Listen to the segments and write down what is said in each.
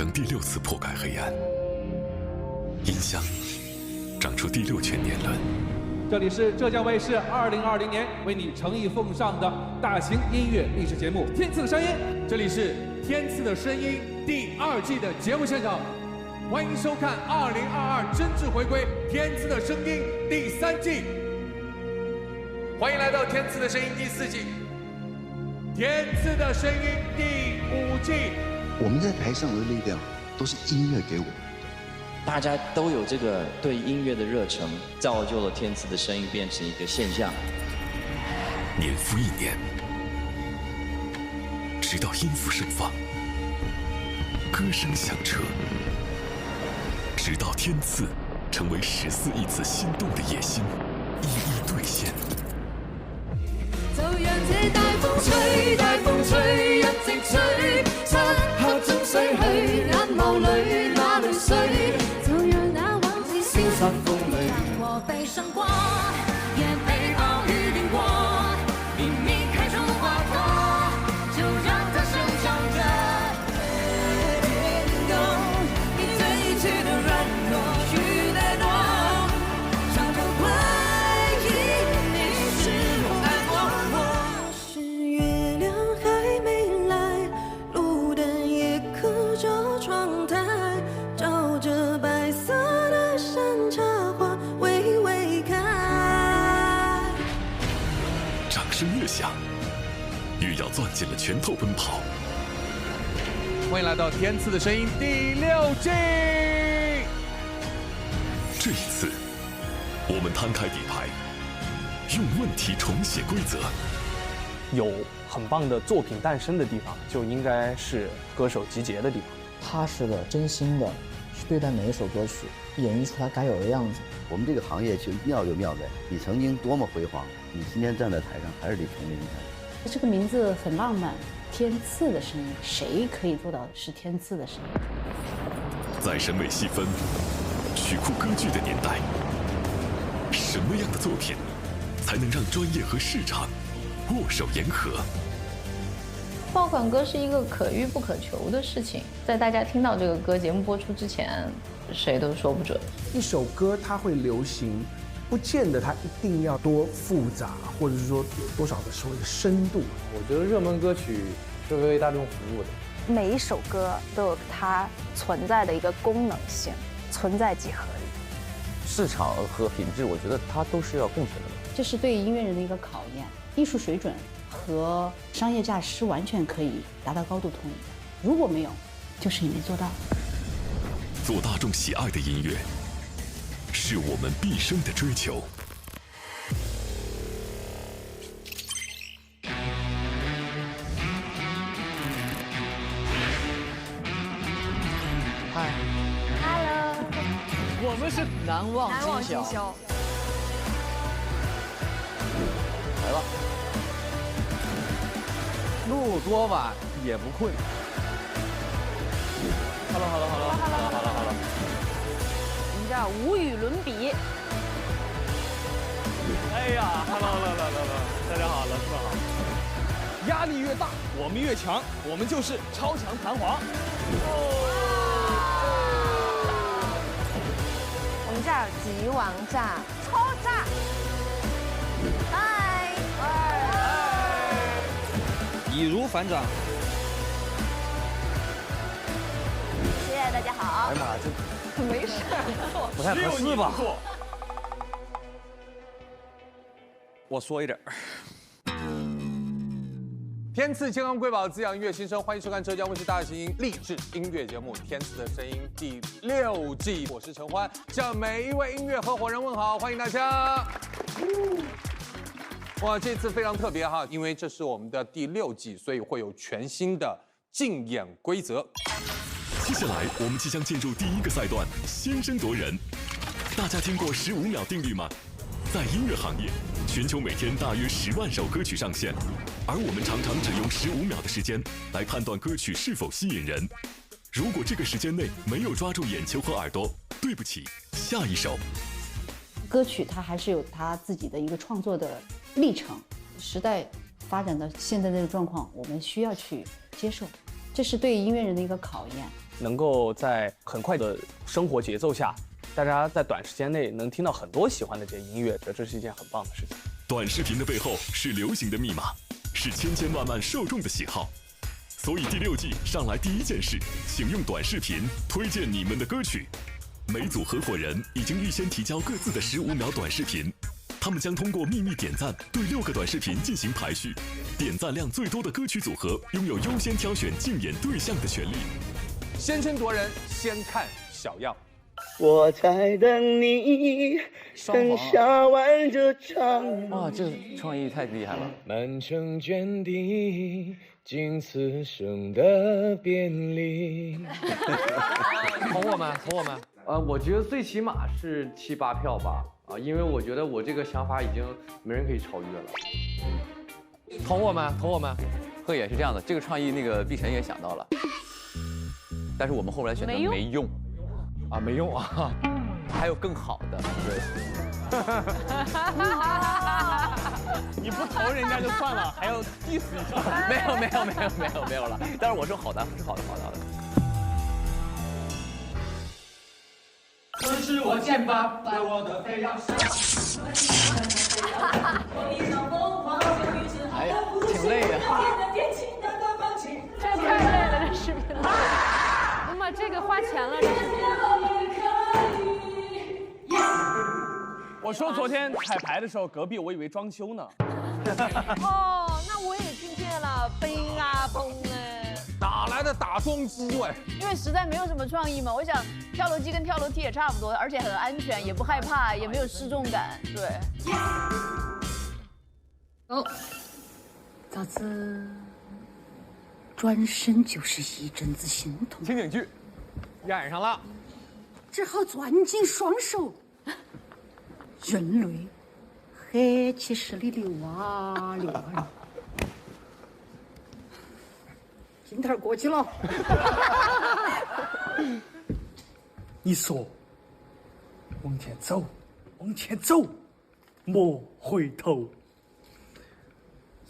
等第6次破开黑暗。音响长出第6全年轮。这里是浙江卫视2020年为你诚意奉上的大型音乐历史节目《天赐的声音》。这里是《天赐的声音》第2季的节目现场，欢迎收看2022真挚回归《天赐的声音》第3季。欢迎来到《天赐的声音》第4季，《天赐的声音》第5季。我们在台上的力量都是音乐给我们。大家都有这个对音乐的热忱，造就了天赐的声音变成一个现象。年复一年，直到音符盛放，歌声响彻，直到天赐成为14亿次心动的野心一一兑现。就讓這大風吹，大風吹，一直吹，漆黑中逝去，眼眸裏那淚水，就讓那往事消失風裏，和悲傷過，也被暴雨淋過，明明開出花朵，就讓它生長着。天空，你對一切的軟弱與怠惰，常常懷疑你是否愛我。是月亮還沒來，路燈也刻着窗台，照着白色的山茶花微微開。掌聲越響，越要攥緊了拳頭奔跑。歡迎來到《天賜的聲音》第6季。這一次，我們攤開底牌，用問題重寫規則。有很棒的作品誕生的地方，就應該是歌手集結的地方。踏實的、真心的去對待每一首歌曲，演繹出它該有的樣子。我們這個行業其實妙就妙在，你曾經多麼輝煌，你今天站在台上還是得從零開始。這個名字很浪漫，天賜的聲音，誰可以做到是天賜的聲音？在審美細分、曲庫歌劇的年代，什麼樣的作品才能讓專業和市場握手言和？爆款歌是一個可遇不可求的事情，在大家聽到這個歌節目播出之前，誰都說不準。一首歌它會流行，不見得它一定要多複雜，或者是說有多少的所謂的深度。我覺得熱門歌曲是為大眾服務的。每一首歌都有它存在的一個功能性，存在即合理。市場和品質，我覺得它都是要共存的。這是對音樂人的一個考驗，藝術水準和商業價值是完全可以達到高度統一的。如果沒有，就是你沒做到。做大眾喜愛的音樂，是我們畢生的追求。嗨 Hello， 我們是難忘今宵。來吧，路多晚也不困。Hello， 我們這兒無與倫比。哎呀 ，Hello， 大家好，老師們好。壓力越大，我們越強，我們就是超強彈簧。我們這兒極王炸，超炸。嗨，易如反掌。謝謝大家好。哎呀媽，這沒事，不太合適吧？我說一點。天賜健康瑰寶，滋養音樂新生，歡迎收看浙江衛視大型勵志音樂節目《天賜的聲音》第6季，我是陳歡，向每一位音樂合夥人問好，歡迎大家。哇，這次非常特別哈，因為這是我們的第6季，所以會有全新的競演規則。接下來，我們即將進入第一個賽段——先聲奪人。大家聽過15秒定律嗎？在音樂行業，全球每天大約10萬首歌曲上線，而我們常常只用15秒的時間來判斷歌曲是否吸引人。如果這個時間內沒有抓住眼球和耳朵，對不起，下一首。歌曲它還是有它自己的一個創作的歷程，時代發展到現在這個狀況，我們需要去接受，這是對音樂人的一個考驗。能够在很快的生活节奏下，大家在短时间内能听到很多喜欢的这些音乐，这是一件很棒的事情。短视频的背后是流行的密码，是千千万万受众的喜好。所以第6季上来第一件事，请用短视频推荐你们的歌曲。每组合伙人已经预先提交各自的15秒短视频，他们将通过秘密点赞对6个短视频进行排序，点赞量最多的歌曲组合拥有优先挑选竞演对象的权利。先声夺人，先看小样。我在等你，等下完这场。哇，这个创意太厉害了！满城卷地，经此生的别离。捧我们，捧我们。我觉得最起码是7、8票吧。因为我觉得我这个想法已经没人可以超越了。捧我们，捧我们。贺也是这样的，这个创意那个碧晨也想到了，但是我们后来选择没用。没用啊，还有更好的。对。你不投人家就算了，还要 diss 一下。没有了。但是我说好的，是好的。可是我肩膀在我的背上。哎呀，挺累的。这太累了，这视频。妈，这个花钱了，这视频。我说昨天彩排的时候，隔壁我以为装修呢。哦，那我也听见了，嘣啊嘣哎。哪来的打桩机喂？因为实在没有什么创意嘛，我想跳楼机跟跳楼梯也差不多，而且很安全，也不害怕，也没有失重感。对。哦，咋子？转身就是一阵子心痛。情景剧，演上了，只好攥紧双手，人类黑气势里流啊流啊。镜头过去了。你说，往前走，往前走，莫回头。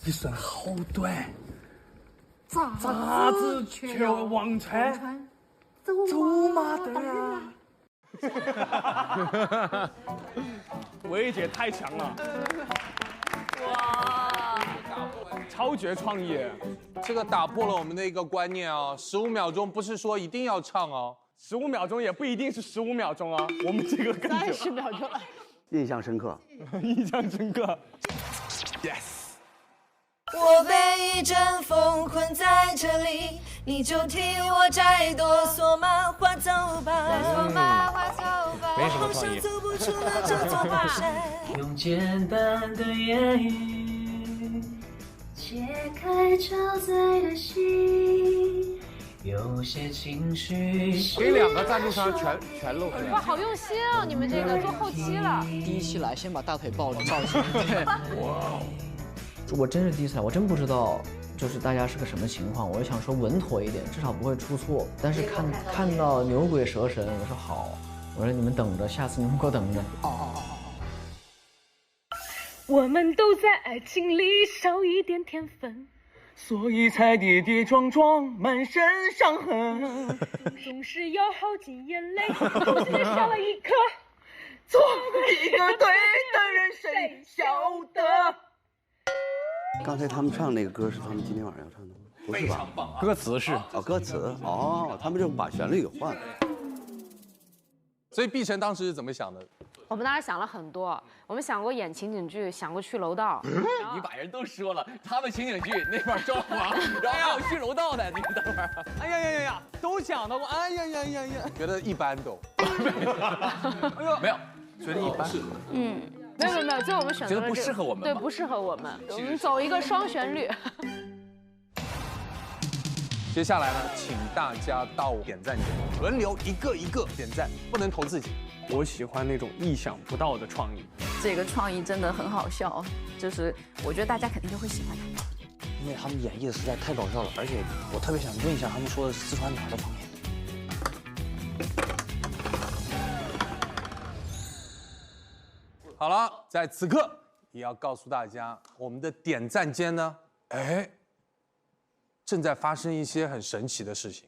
一生好短，咋子却忘川？走马灯啊！薇姐太强了，哇，超绝创意！这个打破了我们的一个观念啊，15秒钟不是说一定要唱哦，15秒钟也不一定是15秒钟啊，我们这个更久30秒钟，印象深刻，印象深刻 ，yes。我被一阵风困在这里，你就替我摘朵蓑麻花走吧，蓑麻花走吧，没什么创意。我好像走不出了这座华山。用简单的言语解开沼泽的心，有些情绪。给2个赞助商全露出来。哇，好用心啊！你们这个做后期了。第一期来先把大腿抱起。对。哇。我真是第一次来，我真不知道就是大家是个什么情况。我就想说稳妥一点，至少不会出错。但是看到牛鬼蛇神，我说好，我说你们等着，下次你们给我等着。我们都在爱情里少一点天分，所以才跌跌撞撞，满身伤痕。总是要耗尽眼泪，中间少了一颗。做一个对的人，谁晓得？刚才他们唱那个歌是他们今天晚上要唱的吗？不是吧？歌词是歌词他们就把旋律给换了。所以碧晨当时是怎么想的？我们当时想了很多，我们想过演情景剧，想过去楼道。你把人都说了，他们情景剧那边装潢，然后还有去楼道的，你等会儿。哎呀，都想到过。哎呀，觉得一般都。没有，觉得一般。没有，最后我们选择了觉得不适合我们，对，不适合我们。我们走一个双旋律。接下来呢，请大家到点赞点，轮流一个一个点赞，不能投自己。我喜欢那种意想不到的创意。这个创意真的很好笑，就是我觉得大家肯定就会喜欢它。因为他们演绎的实在太搞笑了，而且我特别想问一下，他们说的四川哪儿的方言？好了，在此刻也要告诉大家，我们的点赞间呢，正在发生一些很神奇的事情。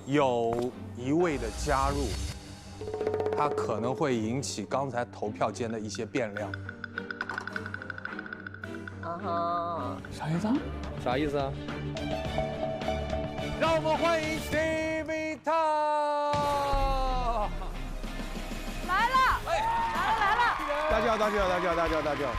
有一位的加入，他可能会引起刚才投票间的一些变量。啥意思啊？啥意思啊？让我们欢迎 Stevie Ta。来了，来了！大叫！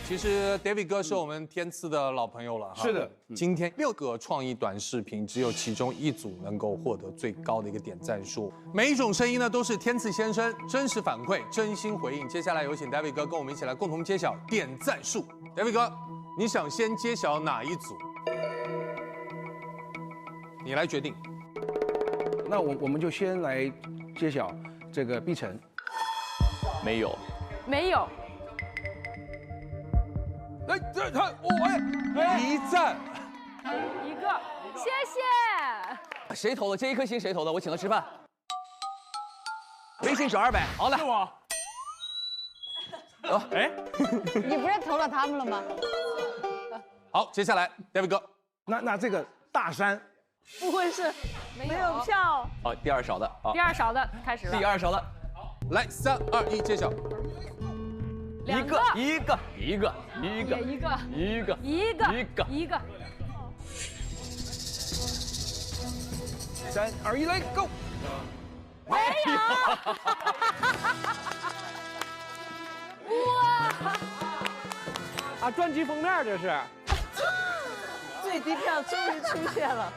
其实 David 哥是我们天赐的老朋友了哈。是的，今天6个创意短视频，只有其中1组能够获得最高的一个点赞数。每一种声音呢，都是天赐先生真实反馈、真心回应。接下来有请 David 哥跟我们一起来共同揭晓点赞数。David 哥，你想先揭晓哪一组？你来决定。那我们就先来揭晓这个碧晨。没有。哎，这他1赞。一个，谢谢。谁投的？这一颗星谁投的？我请他吃饭。微信转200。好了。是我。哎，你不是投了他们了吗？好，接下来 David 哥。那这个大山。不会是没有票？哦，第2少的。第2少的开始了。第2少的。来，3、2、1，揭晓。一个。 3、2、1，来 ，Go！ 没有。哇！啊，专辑封面这是。最低票终于出现了。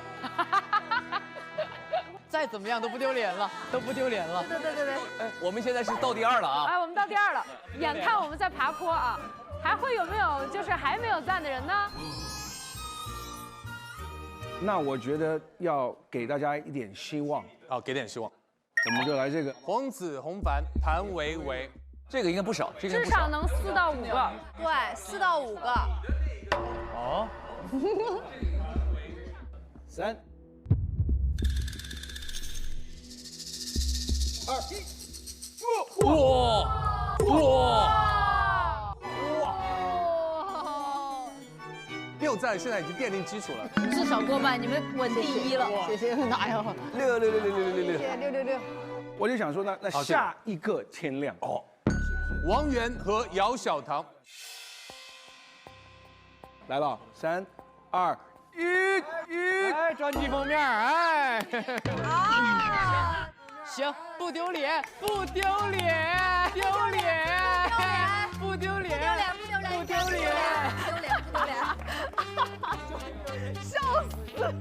再怎么样都不丢脸了，对。哎，我们现在是到第2了啊！哎，我们到第2了，眼看我们在爬坡啊，还会有没有就是还没有赞的人呢？那我觉得要给大家一点希望啊，给点希望。我们就来这个黄子弘凡、谭维维，这个应该不少，至少能4到5个。对，4到5个。哦。3、2、1，哇！6赞现在已经奠定基础了，至少过半，你们稳第1了。谢谢，哪有？6。我就想说，那下一个天亮哦，王源和姚小棠来了，3、2、1，哎，专辑封面，哎。啊！行，不丢脸。笑死！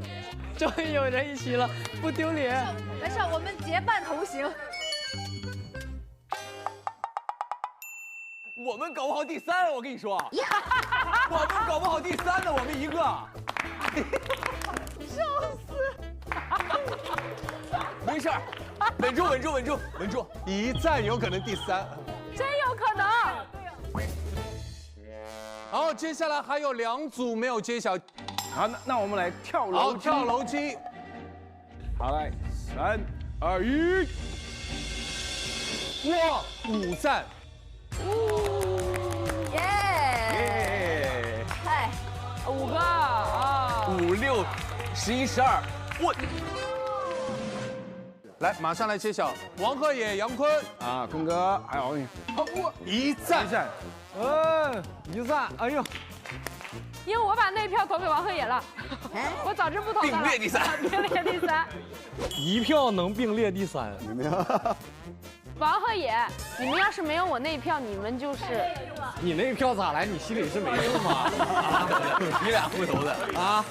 终于有人一起了，不丢脸。没事，我们结伴同行。我们搞不好第3，我跟你说，我们搞不好第3呢，我们1个。笑死！没事，稳住。1赞有可能第3，真有可能。好，接下来还有2组没有揭晓。好，那我们来跳楼机。跳楼机。好，来，3、2、1，哇，5赞。耶！嗨，5个啊！5、6、11、12，我。来，马上来揭晓，王鹤野、杨坤啊，坤哥，还有1赞，1赞，哎呦，因为我把那票投给王鹤野了，我早知不投他了。并列第3，一票能并列第3，王鹤野，你们要是没有我那一票，你们就是。你那一票咋来？你心里是没数吗？你俩互投的啊。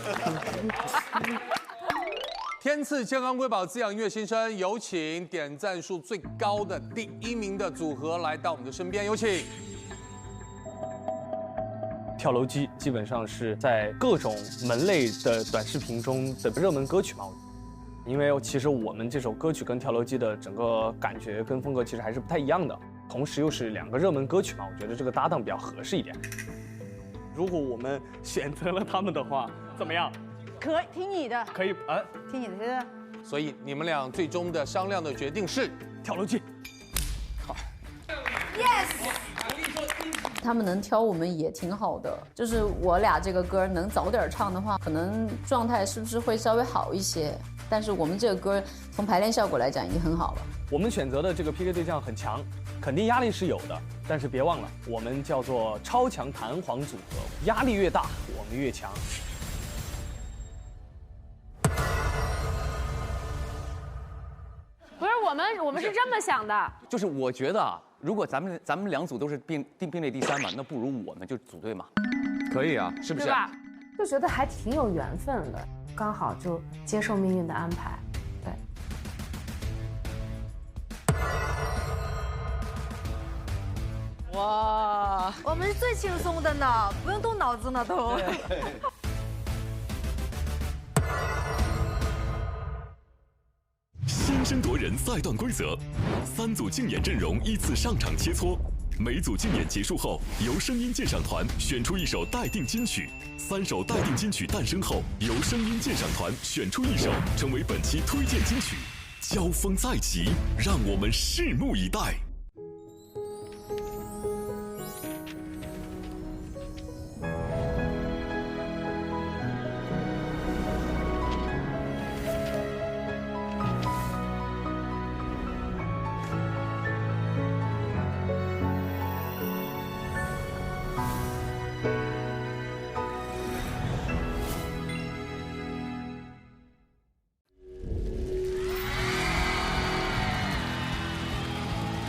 天赐健康瑰宝滋养音乐新生，有请点赞数最高的第1名的组合来到我们的身边，有请。跳楼机基本上是在各种门类的短视频中的热门歌曲嘛，因为其实我们这首歌曲跟跳楼机的整个感觉跟风格其实还是不太一样的，同时又是2个热门歌曲嘛，我觉得这个搭档比较合适一点。如果我们选择了他们的话，怎么样？可以听你的，可以，听你的。所以你们俩最终的商量的决定是跳楼机。好 ，yes。他们能挑我们也挺好的。就是我俩这个歌能早点唱的话，可能状态是不是会稍微好一些？但是我们这个歌从排练效果来讲已经很好了。我们选择的这个 PK 对象很强，肯定压力是有的，但是别忘了，我们叫做超强弹簧组合，压力越大，我们越强。不是我们是这么想的，就是我觉得啊，如果咱们两组都是并列第3嘛，那不如我们就组队嘛。可以啊，是不是？对吧？就觉得还挺有缘分的，刚好就接受命运的安排。对。哇，我们是最轻松的呢，不用动脑子呢都。先声夺人赛段规则：3组竞演阵容依次上场切磋，每组竞演结束后，由声音鉴赏团选出一首待定金曲，3首待定金曲诞生后，由声音鉴赏团选出一首成为本期推荐金曲。交锋在即，让我们拭目以待。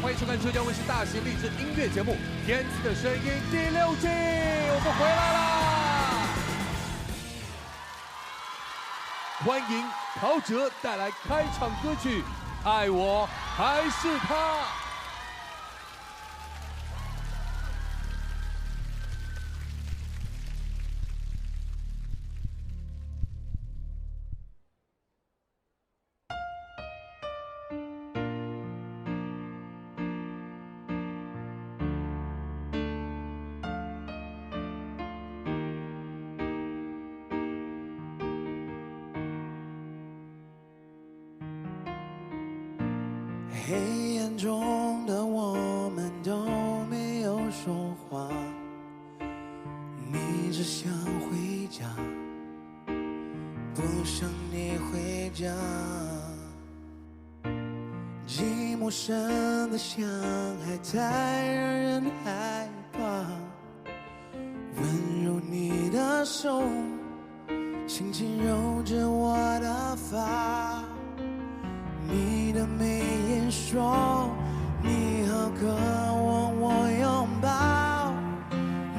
欢迎收看浙江卫视大型励志音乐节目《天赐的声音》第6季，我们回来啦！欢迎陶喆带来开场歌曲《爱我还是他》。黑暗中的我们都没有说话，你只想回家，不想你回家。寂寞深得像海太让人害怕，温柔你的手，轻轻揉着我的发。你的眉眼说你好渴望我拥抱，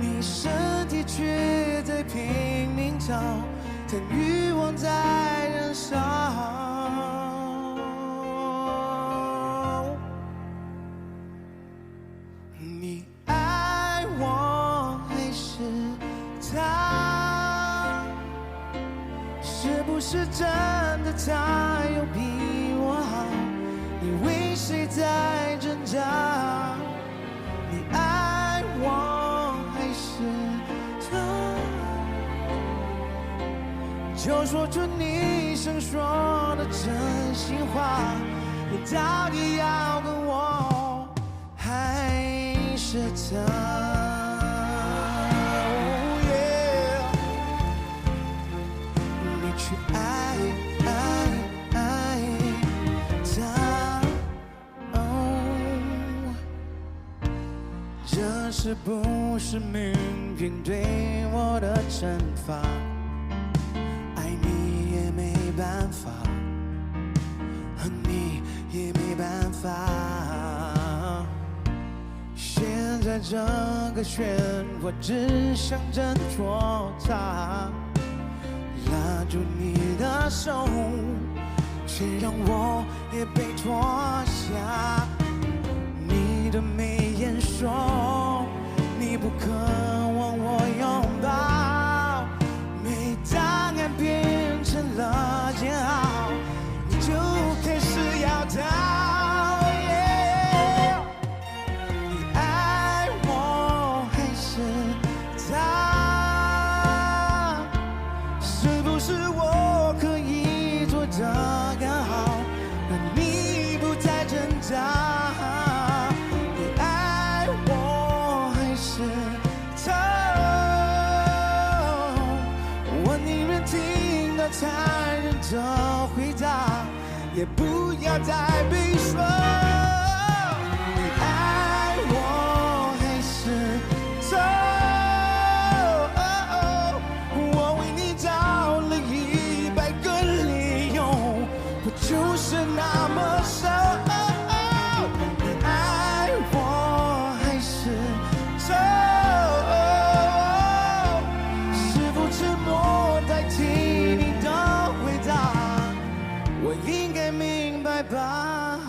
你身体却在拼命找，但欲望在燃烧。你爱我还是他？是不是真的他有比我好？你为谁在挣扎？你爱我还是他？就说出你想说的真心话，你到底要跟我还是他？是不是命运对我的惩罚？爱你也没办法，恨你也没办法。现在这个漩涡只想挣脱它，拉住你的手，却让我也被拖下。你的眉眼说你不渴望我拥抱，每当爱变成了煎熬，你就开始要逃。你爱我还是他？是不是我可以做得更好，让你不再挣扎？也不要再被说。你爱我还是错？我为你找了100个理由，我就是那么瘦。你爱我还是错？是否沉默代替你的回答？我应该明白吧。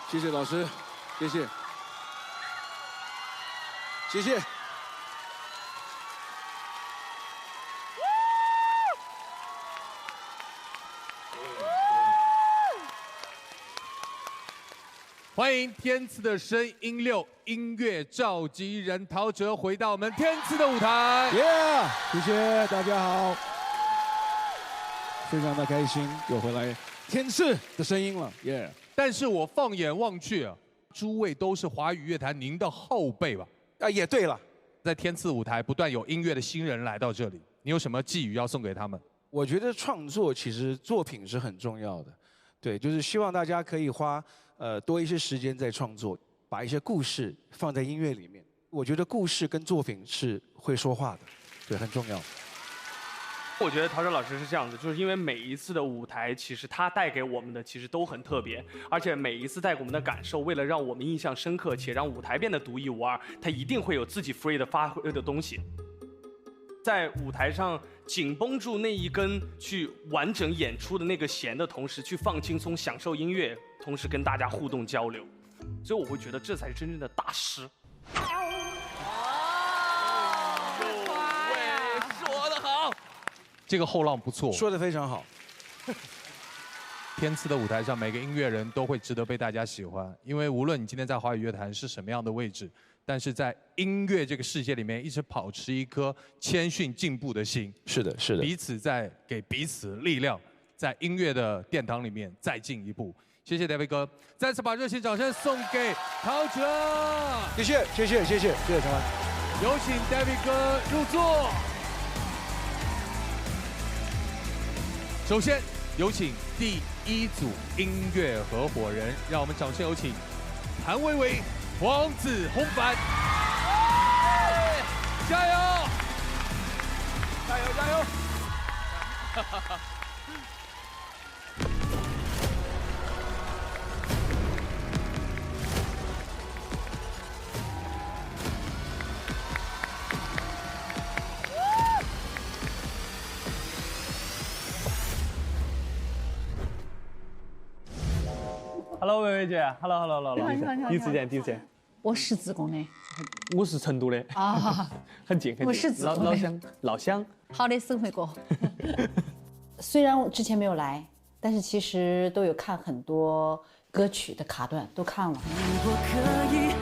谢谢老师，谢谢，谢谢。欢迎天赐的声音6音乐召集人陶喆回到我们天赐的舞台。谢谢大家好，非常的开心又回来天赐的声音了，但是我放眼望去啊，诸位都是华语乐坛您的后辈吧？也对了，在天赐舞台不断有音乐的新人来到这里，你有什么寄语要送给他们？我觉得创作其实作品是很重要的，对，就是希望大家可以花多一些时间在创作，把一些故事放在音乐里面。我觉得故事跟作品是会说话的，对，很重要。我觉得陶喆老师是这样子，就是因为每一次的舞台，其实他带给我们的其实都很特别，而且每一次带给我们的感受，为了让我们印象深刻，且让舞台变得独一无二，他一定会有自己 free 的发挥的东西。在舞台上紧绷住那一根去完整演出的那个弦的同时，去放轻松，享受音乐，同时跟大家互动交流，所以我会觉得这才是真正的大师。说得好，这个后浪不错，说得非常好。天赐的舞台上，每个音乐人都会值得被大家喜欢，因为无论你今天在华语乐坛是什么样的位置，但是在音乐这个世界里面，一直保持一颗谦逊进步的心。是的，是的。彼此在给彼此力量，在音乐的殿堂里面再进一步。谢谢 David 哥，再次把热情掌声送给陶喆。谢谢，谢谢，谢谢，谢谢陈安。有请 David 哥入座。首先有请第1组音乐合伙人，让我们掌声有请谭维维、黄子弘凡，加油！加油！加油！Hello， 薇薇姐 ，Hello， 第一次见，第一次见。我是自贡的，我是成都的啊，很近，我是自贡的老乡。好的，生活过。虽然我之前没有来，但是其实都有看很多歌曲的卡段，都看了。第一，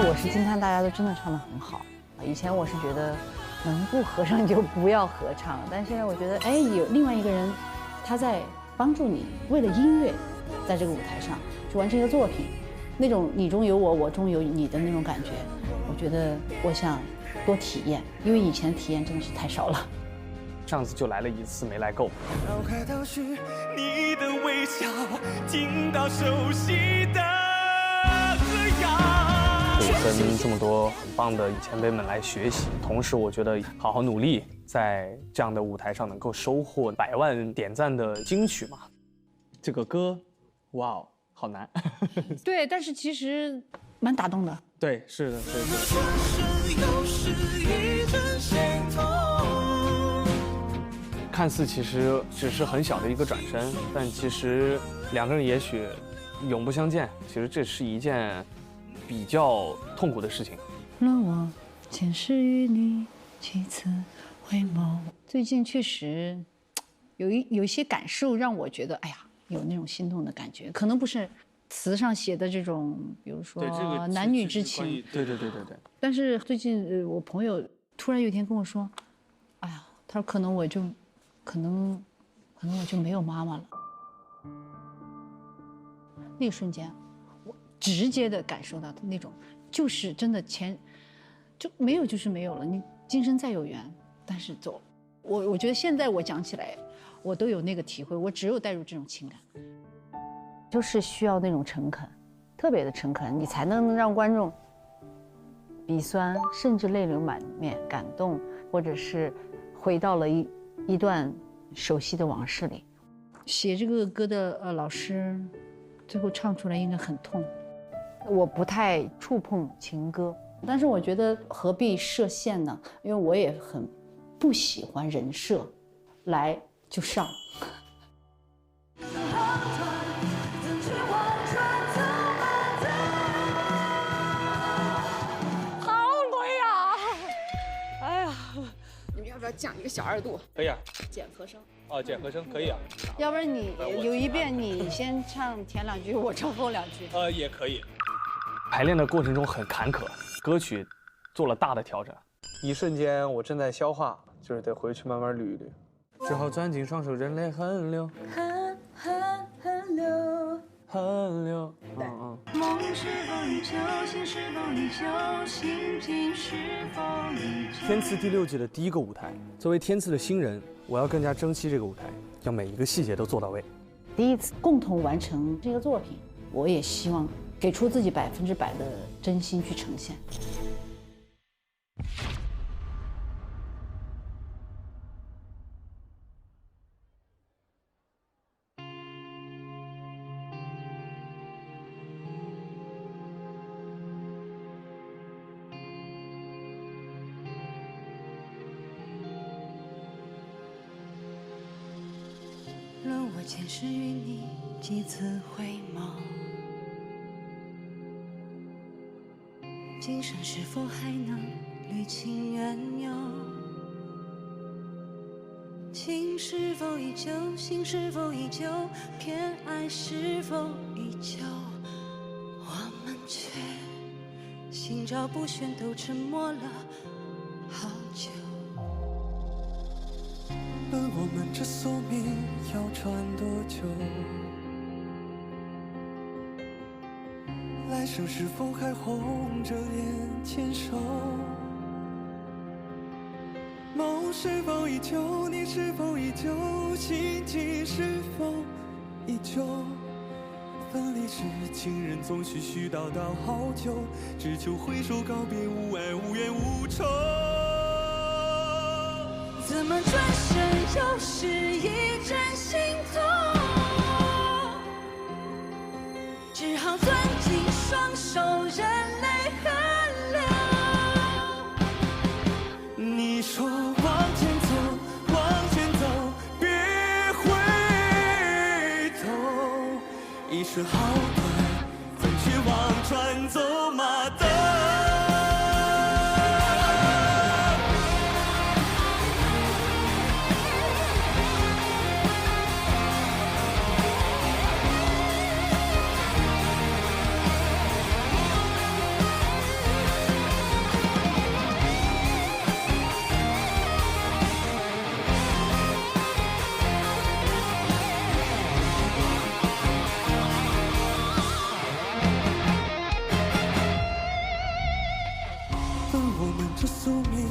我是惊叹大家都真的唱得很好。以前我是觉得能不合唱就不要合唱，但现在我觉得，哎，有另外一个人，他在帮助你为了音乐，在这个舞台上去完成一个作品，那种你中有我，我中有你的那种感觉，我觉得我想多体验，因为以前体验真的是太少了。上次就来了一次，没来够。脑海倒叙你的微笑，听到熟悉的歌谣。可以跟这么多很棒的前辈们来学习，同时我觉得好好努力，在这样的舞台上能够收获100万点赞的金曲嘛。这个歌，哇哦，好难。对，但是其实蛮打动的。对，是的，是的。看似其实只是很小的一个转身，但其实2个人也许永不相见，其实这是一件比较痛苦的事情。让我前世与你几次回眸。最近确实有一些感受，让我觉得哎呀，有那种心动的感觉，可能不是词上写的这种，比如说男女之情。对。但是最近我朋友突然有一天跟我说，哎呀，他说可能我就没有妈妈了。那个瞬间，我直接的感受到的那种，就是真的就没有就是没有了。你今生再有缘，但是走了。我觉得现在我讲起来，我都有那个体会，我只有带入这种情感，就是需要那种诚恳，特别的诚恳，你才能让观众鼻酸，甚至泪流满面，感动，或者是回到了一段熟悉的往事里。写这个歌的老师，最后唱出来应该很痛。我不太触碰情歌，但是我觉得何必设限呢？因为我也很不喜欢人设，来就上。好累啊！哎呀，你们要不要降一个小2度？可以啊。减和声。哦，减和声可以啊。要不然你有一遍你先唱前2句，我唱后2句。也可以。排练的过程中很坎坷，歌曲做了大的调整。一瞬间我正在消化，就是得回去慢慢捋一捋，只好攥紧双手，任泪横流。河流。梦是否依旧，心是否依旧，心境是否依旧。天赐第6季的第1个舞台，作为天赐的新人，我要更加珍惜这个舞台，要每一个细节都做到位。第一次共同完成这个作品，我也希望给出自己100%的真心去呈现。论我前世与你几次回眸，今生是否还能侣情缘由？情是否依旧，心是否依旧，偏爱是否依旧？我们却心照不宣，都沉默了好久。问我们这宿命要穿多久？来生是否还红着脸牵手？梦是否依旧？你是否依旧？心境是否依旧？分离时，情人总需絮叨叨好久，只求挥手告别，无爱无怨无仇。怎么转身又是一阵心痛？只好攥紧双手，任泪横流。你说往前走，往前走，别回头。一生好短，怎去望穿走马灯？这宿命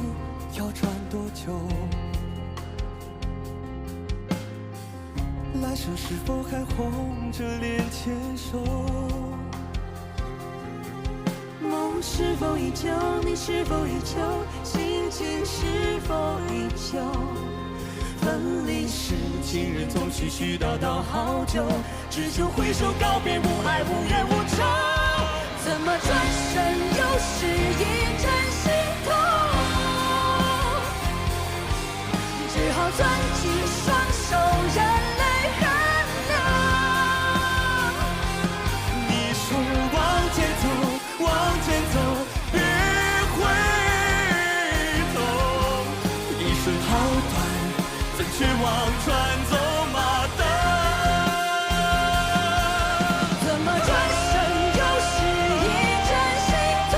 要转多久？来生是否还红着脸牵手？梦是否依旧？你是否依旧？心情是否依旧？分离时，情人总絮絮叨叨好久，只求挥手告别，无爱无怨无仇。怎么转身又是一阵心痛？只好攥紧双手，任泪横流。你说往前走，往前走，别回头。一生好短，怎却望穿走马灯？怎么转身又是一阵心痛？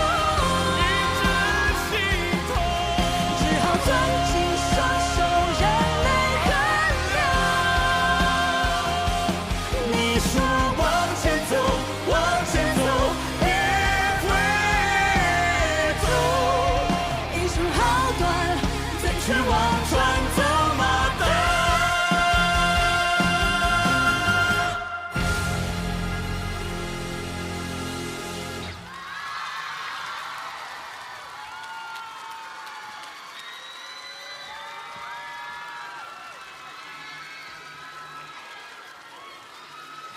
只好攥紧双手，任泪横流。你说往前走，往前走，别回头。一生好短，怎却望穿走马灯？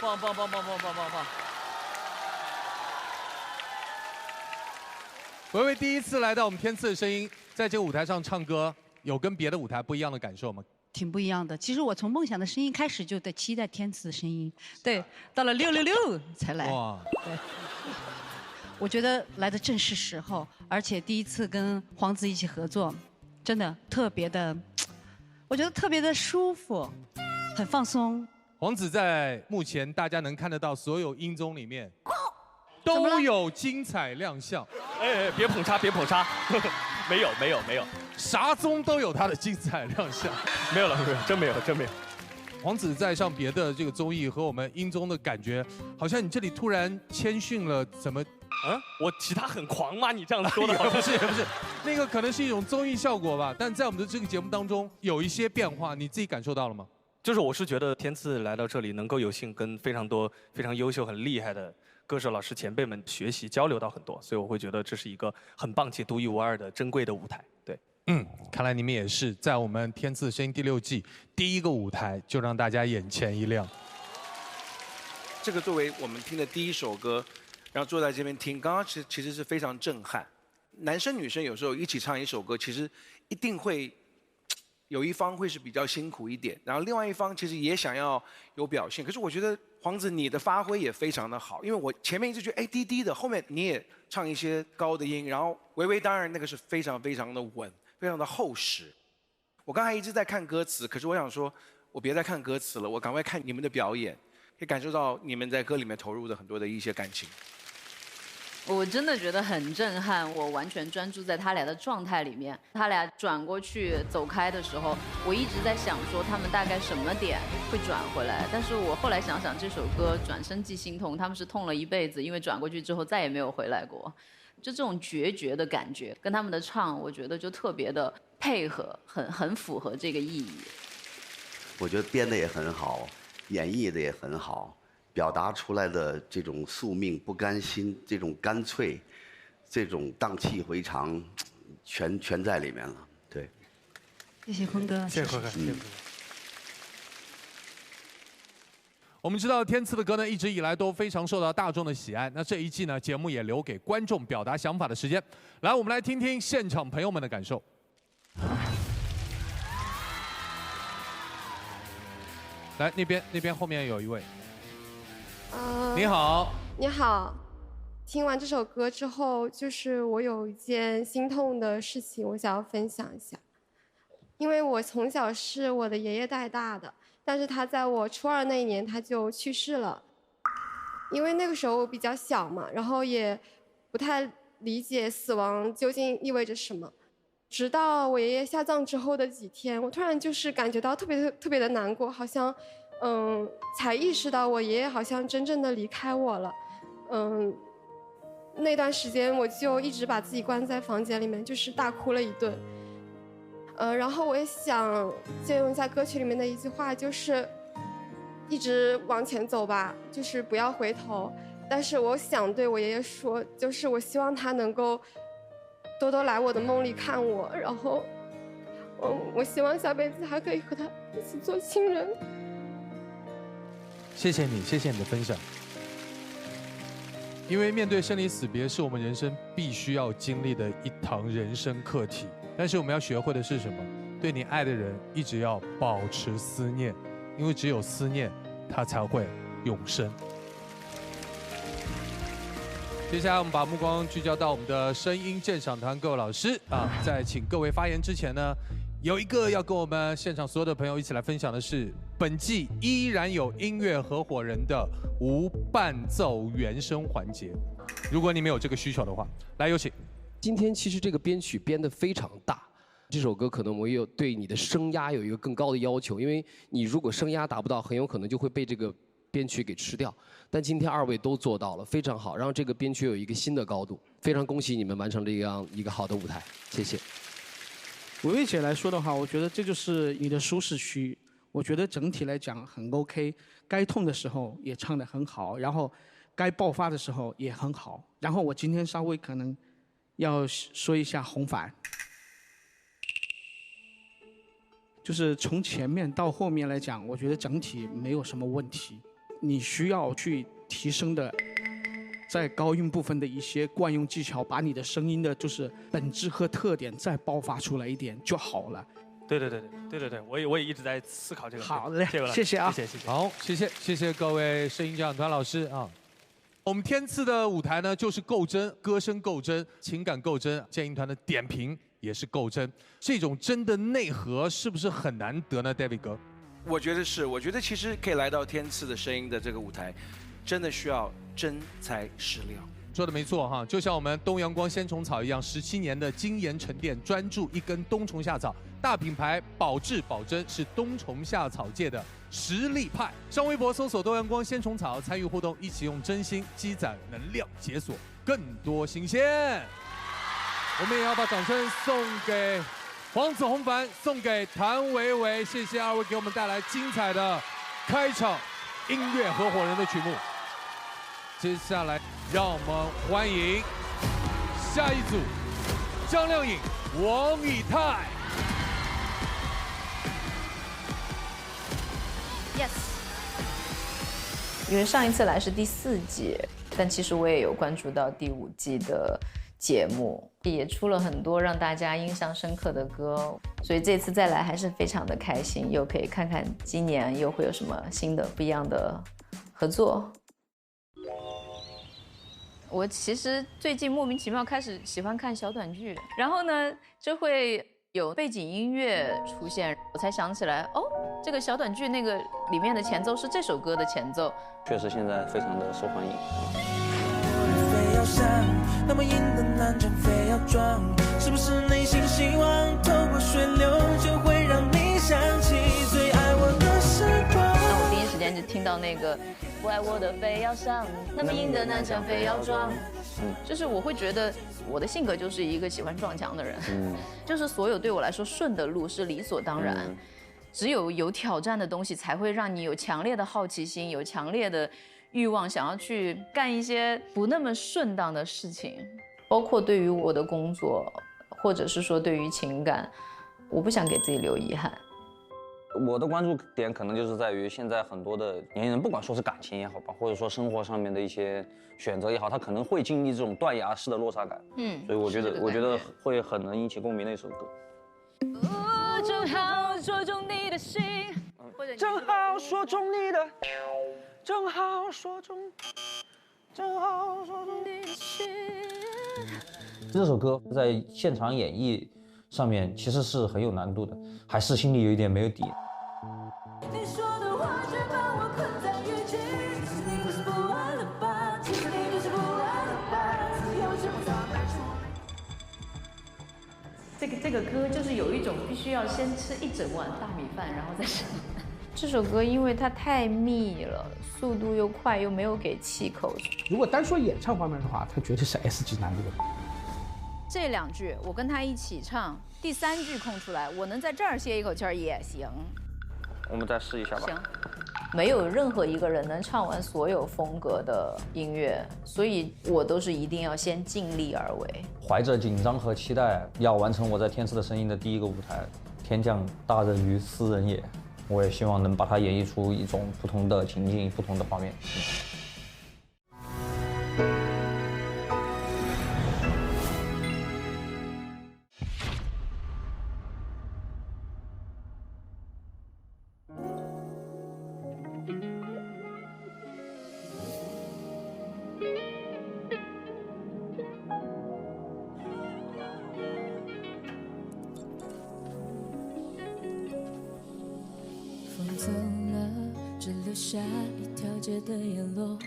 棒棒棒棒棒棒棒棒！维维第一次来到我们天赐的声音，在这个舞台上唱歌，有跟别的舞台不一样的感受吗？挺不一样的。其实我从梦想的声音开始就在期待天赐的声音，对，到了666才来。哇，对，我觉得来的正是时候，而且第一次跟黄子一起合作，真的特别的，我觉得特别的舒服，很放松。黄子在目前大家能看得到所有音综里面，都有精彩亮相。哎，别捧杀，别捧杀，没有没有没有，啥综都有他的精彩亮相。没有了，没有，真没有，真没有。黄子在上别的这个综艺和我们音综的感觉，好像你这里突然谦逊了，怎么？啊，我其他很狂吗？你这样说的不是不是，那个可能是一种综艺效果吧。但在我们的这个节目当中有一些变化，你自己感受到了吗？就是我是觉得天赐来到这里，能够有幸跟非常多非常优秀、很厉害的歌手老师前辈们学习交流到很多，所以我会觉得这是一个很棒且独一无二的珍贵的舞台。对，看来你们也是在我们天赐声音第6季第一个舞台就让大家眼前一亮。这个作为我们听的第一首歌，然后坐在这边听，刚刚其实是非常震撼。男生女生有时候一起唱一首歌，其实一定会有一方会是比较辛苦一点，然后另外一方其实也想要有表现。可是我觉得黄子你的发挥也非常的好，因为我前面一直觉得哎低低的，后面你也唱一些高的音，然后维维当然那个是非常非常的稳，非常的厚实。我刚才一直在看歌词，可是我想说，我别再看歌词了，我赶快看你们的表演，可以感受到你们在歌里面投入的很多的一些感情。我真的觉得很震撼，我完全专注在他俩的状态里面。他俩转过去走开的时候，我一直在想说他们大概什么点会转回来。但是我后来想想，这首歌转身即心痛，他们是痛了一辈子，因为转过去之后再也没有回来过。就这种决绝的感觉，跟他们的唱，我觉得就特别的配合，很符合这个意义。我觉得编的也很好，演绎的也很好。表达出来的这种宿命、不甘心、这种干脆、这种荡气回肠，全在里面了。对，谢谢坤哥，谢谢坤哥，谢谢坤哥。我们知道天赐的歌呢，一直以来都非常受到大众的喜爱。那这一季呢，节目也留给观众表达想法的时间。来，我们来听听现场朋友们的感受。来，那边后面有一位。你好，你好。听完这首歌之后，就是我有一件心痛的事情，我想要分享一下。因为我从小是我的爷爷带大的，但是他在我初2那一年他就去世了。因为那个时候我比较小嘛，然后也不太理解死亡究竟意味着什么。直到我爷爷下葬之后的几天，我突然就是感觉到特别的难过，好像。才意识到我爷爷好像真正的离开我了，那段时间我就一直把自己关在房间里面，就是大哭了一顿。然后我也想借用一下歌曲里面的一句话，就是一直往前走吧，就是不要回头。但是我想对我爷爷说，就是我希望他能够多多来我的梦里看我，然后我希望下辈子还可以和他一起做亲人。谢谢你，谢谢你的分享。因为面对生离死别是我们人生必须要经历的一堂人生课题，但是我们要学会的是什么？对你爱的人一直要保持思念，因为只有思念，它才会永生。接下来我们把目光聚焦到我们的声音鉴赏团各位老师啊，在请各位发言之前呢，有一个要跟我们现场所有的朋友一起来分享的是，本季依然有音乐合伙人的无伴奏原声环节。如果你们有这个需求的话，来有请。今天其实这个编曲编得非常大，这首歌可能我有对你的声压有一个更高的要求，因为你如果声压达不到，很有可能就会被这个编曲给吃掉。但今天二位都做到了，非常好，让这个编曲有一个新的高度。非常恭喜你们完成这样一个好的舞台，谢谢。维维姐来说的话，我觉得这就是你的舒适区。我觉得整体来讲很 OK， 该痛的时候也唱得很好，然后该爆发的时候也很好。然后我今天稍微可能要说一下红反，就是从前面到后面来讲，我觉得整体没有什么问题。你需要去提升的，在高音部分的一些惯用技巧，把你的声音的就是本质和特点再爆发出来一点就好了。对，我也一直在思考这个。好嘞，谢谢啊，谢谢。好，谢谢各位声音鉴赏团老师啊。我们天赐的舞台呢，就是够真，歌声够真，情感够真，建议团的点评也是够真。这种真的内核是不是很难得呢 ，David 哥？我觉得是，我觉得其实可以来到天赐的声音的这个舞台，真的需要真材实料。说的没错哈，就像我们东阳光鲜虫草一样，17年的精研沉淀，专注一根冬虫夏草，大品牌保质保真，是冬虫夏草界的实力派。上微博搜索东阳光鲜虫草，参与互动，一起用真心积攒能量，解锁更多新鲜。我们也要把掌声送给黄子弘凡，送给谭维维，谢谢二位给我们带来精彩的开场音乐合伙人的曲目。接下来，让我们欢迎下一组张靓颖、王以太。Yes。因为上一次来是第4季，但其实我也有关注到第5季的节目，也出了很多让大家印象深刻的歌，所以这次再来还是非常的开心，又可以看看今年又会有什么新的不一样的合作。我其实最近莫名其妙开始喜欢看小短剧，然后呢就会有背景音乐出现，我才想起来，哦，这个小短剧那个里面的前奏是这首歌的前奏。确实现在非常的受欢迎。非要上，那么硬的难站非要撞，是不是内心希望透过水流就会让你想起最爱我的时光？那我第一时间就听到那个不爱我的非要上，那么硬的难站非要撞，就是我会觉得我的性格就是一个喜欢撞墙的人，就是所有对我来说顺的路是理所当然，只有挑战的东西才会让你有强烈的好奇心，有强烈的欲望想要去干一些不那么顺当的事情，包括对于我的工作，或者是说对于情感，我不想给自己留遗憾。我的关注点可能就是在于现在很多的年轻人，不管说是感情也好吧，或者说生活上面的一些选择也好，他可能会经历这种断崖式的落差感。所以我觉得会很能引起共鸣的一首歌。正好说中你的心，正好说中你的，正好说中你的心。这首歌在现场演绎上面其实是很有难度的，还是心里有一点没有底。你说的话却把我困在雨季，其实你不是不爱了吧？其实你就是不爱了吧？自由却不早该出。这个歌就是有一种必须要先吃1整碗大米饭，然后再上。这首歌因为它太密了，速度又快，又没有给气口。如果单说演唱方面的话，他绝对是 S 级难度的。这2句我跟他一起唱，第3句空出来，我能在这儿歇一口气儿也行。我们再试一下吧。行。没有任何一个人能唱完所有风格的音乐，所以我都是一定要先尽力而为。怀着紧张和期待，要完成我在《天赐的声音》的第1个舞台。天降大任于斯人也，我也希望能把它演绎出一种不同的情境、不同的画面。风走了，只留下一条街的沿路。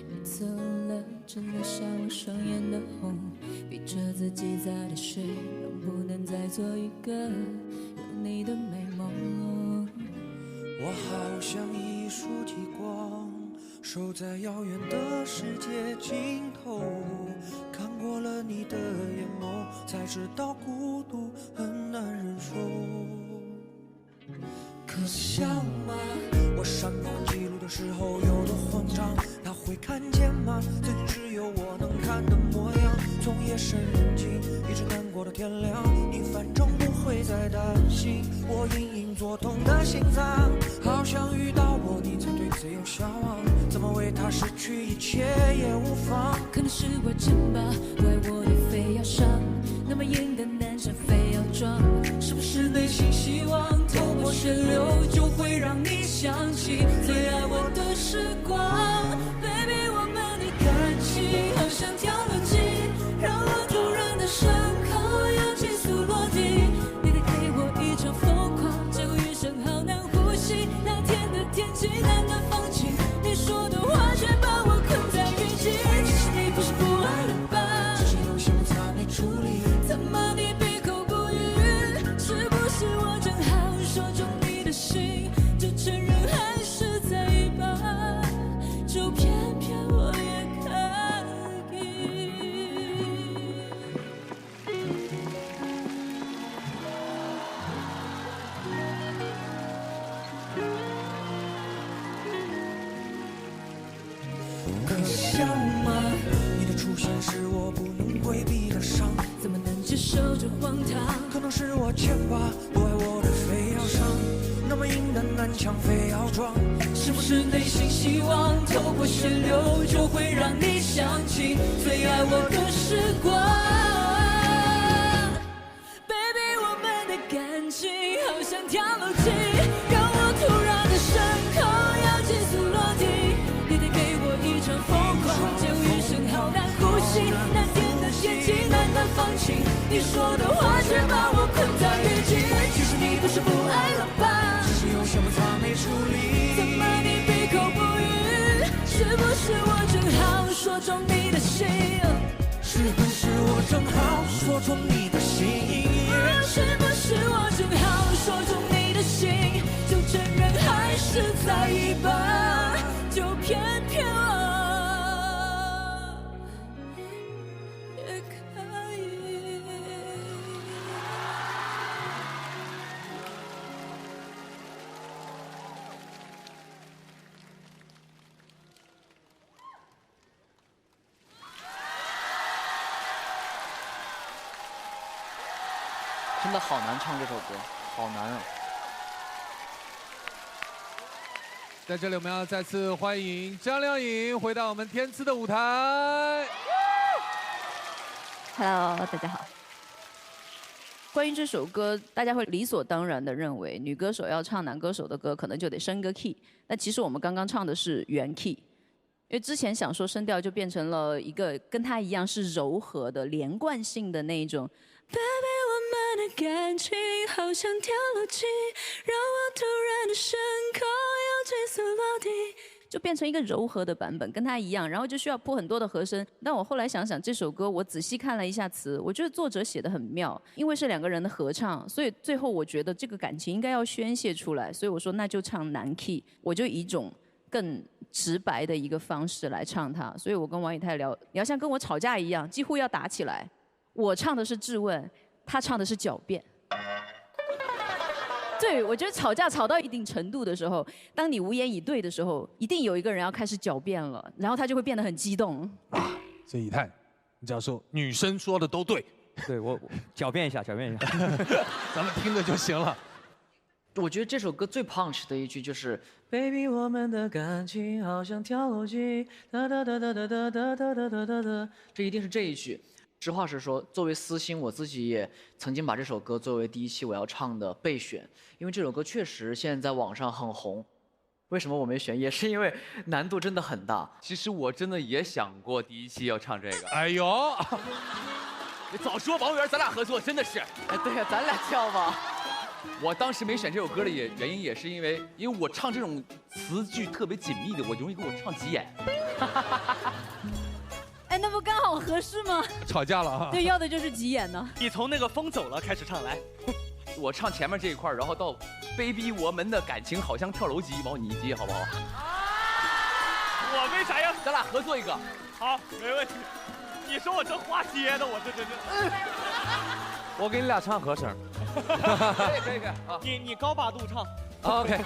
你走了，只留下我双眼的红。逼着自己早点睡，能不能再做一个有你的美梦？我好像一束极光，守在遥远的世界尽头。看过了你的眼眸，才知道孤独很难忍受。可笑吗？我闪光记录的时候有多慌张，他会看见吗？最近只有我能看的模样，从夜深人静一直难过到天亮，你反正不会再担心我隐隐作痛的心脏。好像遇到我你才对自由向往，怎么为他失去一切也无妨。可能是我真吧，怪我你非要上，那么硬的男生非要装，是不是内心希望透过旋流就会让你想起最爱我的时光。 Baby 我们的感情好像跳楼机，让我突然的伤口要急速落地，你得给我一场疯狂，结果余生好难呼吸，那天的天气难得放晴，你说的话却把我困在雨季。其实你不是不爱了吧，只是有些我还没处理，怎么你闭口不语？是不是我正好说中你的心，就承认还是在意吧，就偏偏我也可以。可笑吗？你的出现是我不能规避的伤，怎么能接受这荒唐？可能是我欠吧，不爱我的非要上，那么硬的南墙非要撞，是不是内心希望透过旋流就会让你想起最爱我的时光 ？Baby， 我们的感情好像跳楼机，让我突然的伤口要急速落地，你得给我一场疯狂，结果余生好难呼吸，那天的天气难得放晴，你说的话却把我困在雨季。其实你不是不爱了吧？只是有些我还没处理，怎么你闭口不语？是不是我正好说中你的心？是不是我正好说中你的心？是不是我正好说中你的心？就承认还是在意吧，就偏偏我也可以。真的好难唱这首歌，好难啊！在这里，我们要再次欢迎张靓颖回到我们天赐的舞台。Hello， 大家好。关于这首歌，大家会理所当然的认为，女歌手要唱男歌手的歌，可能就得升个 key。但其实我们刚刚唱的是原 key， 因为之前想说声调就变成了一个跟它一样是柔和的、连贯性的那一种。Baby， 我们的感情好像跳楼机，让我突然的伤口要急速落地，就变成一个柔和的版本，跟它一样，然后就需要铺很多的和声。但我后来想想，这首歌我仔细看了一下词，我觉得作者写得很妙，因为是2个人的合唱，所以最后我觉得这个感情应该要宣泄出来，所以我说那就唱男 key， 我就以一种更直白的一个方式来唱它。所以我跟王以太聊，你要像跟我吵架一样，几乎要打起来。我唱的是质问，他唱的是狡辩。对，我觉得吵架吵到一定程度的时候，当你无言以对的时候，一定有一个人要开始狡辩了，然后他就会变得很激动。所以以太，你只要说女生说的都对，对我狡辩一下，咱们听着就行了。我觉得这首歌最 punch 的一句就是，Baby， 我们的感情好像跳楼机，哒哒哒哒哒哒哒哒哒哒哒，这一定是这一句。实话实说，作为私心，我自己也曾经把这首歌作为第一期我要唱的备选，因为这首歌确实现在在网上很红。为什么我没选？也是因为难度真的很大。其实我真的也想过第一期要唱这个。哎呦，你早说王源，咱俩合作真的是。哎，对呀，咱俩跳吧。我当时没选这首歌的原因也是因为我唱这种词句特别紧密的，我容易给我唱急眼。哎，那不刚好合适吗？吵架了啊！对，要的就是急眼呢。你从那个风走了开始唱来，我唱前面这一块，然后到 Baby， 我们的感情好像跳楼机，往你接好不好？我为啥要咱俩合作一个？好，没问题。你说我这话接的，我这。我给你俩唱和声。可以啊！你高八度唱。OK。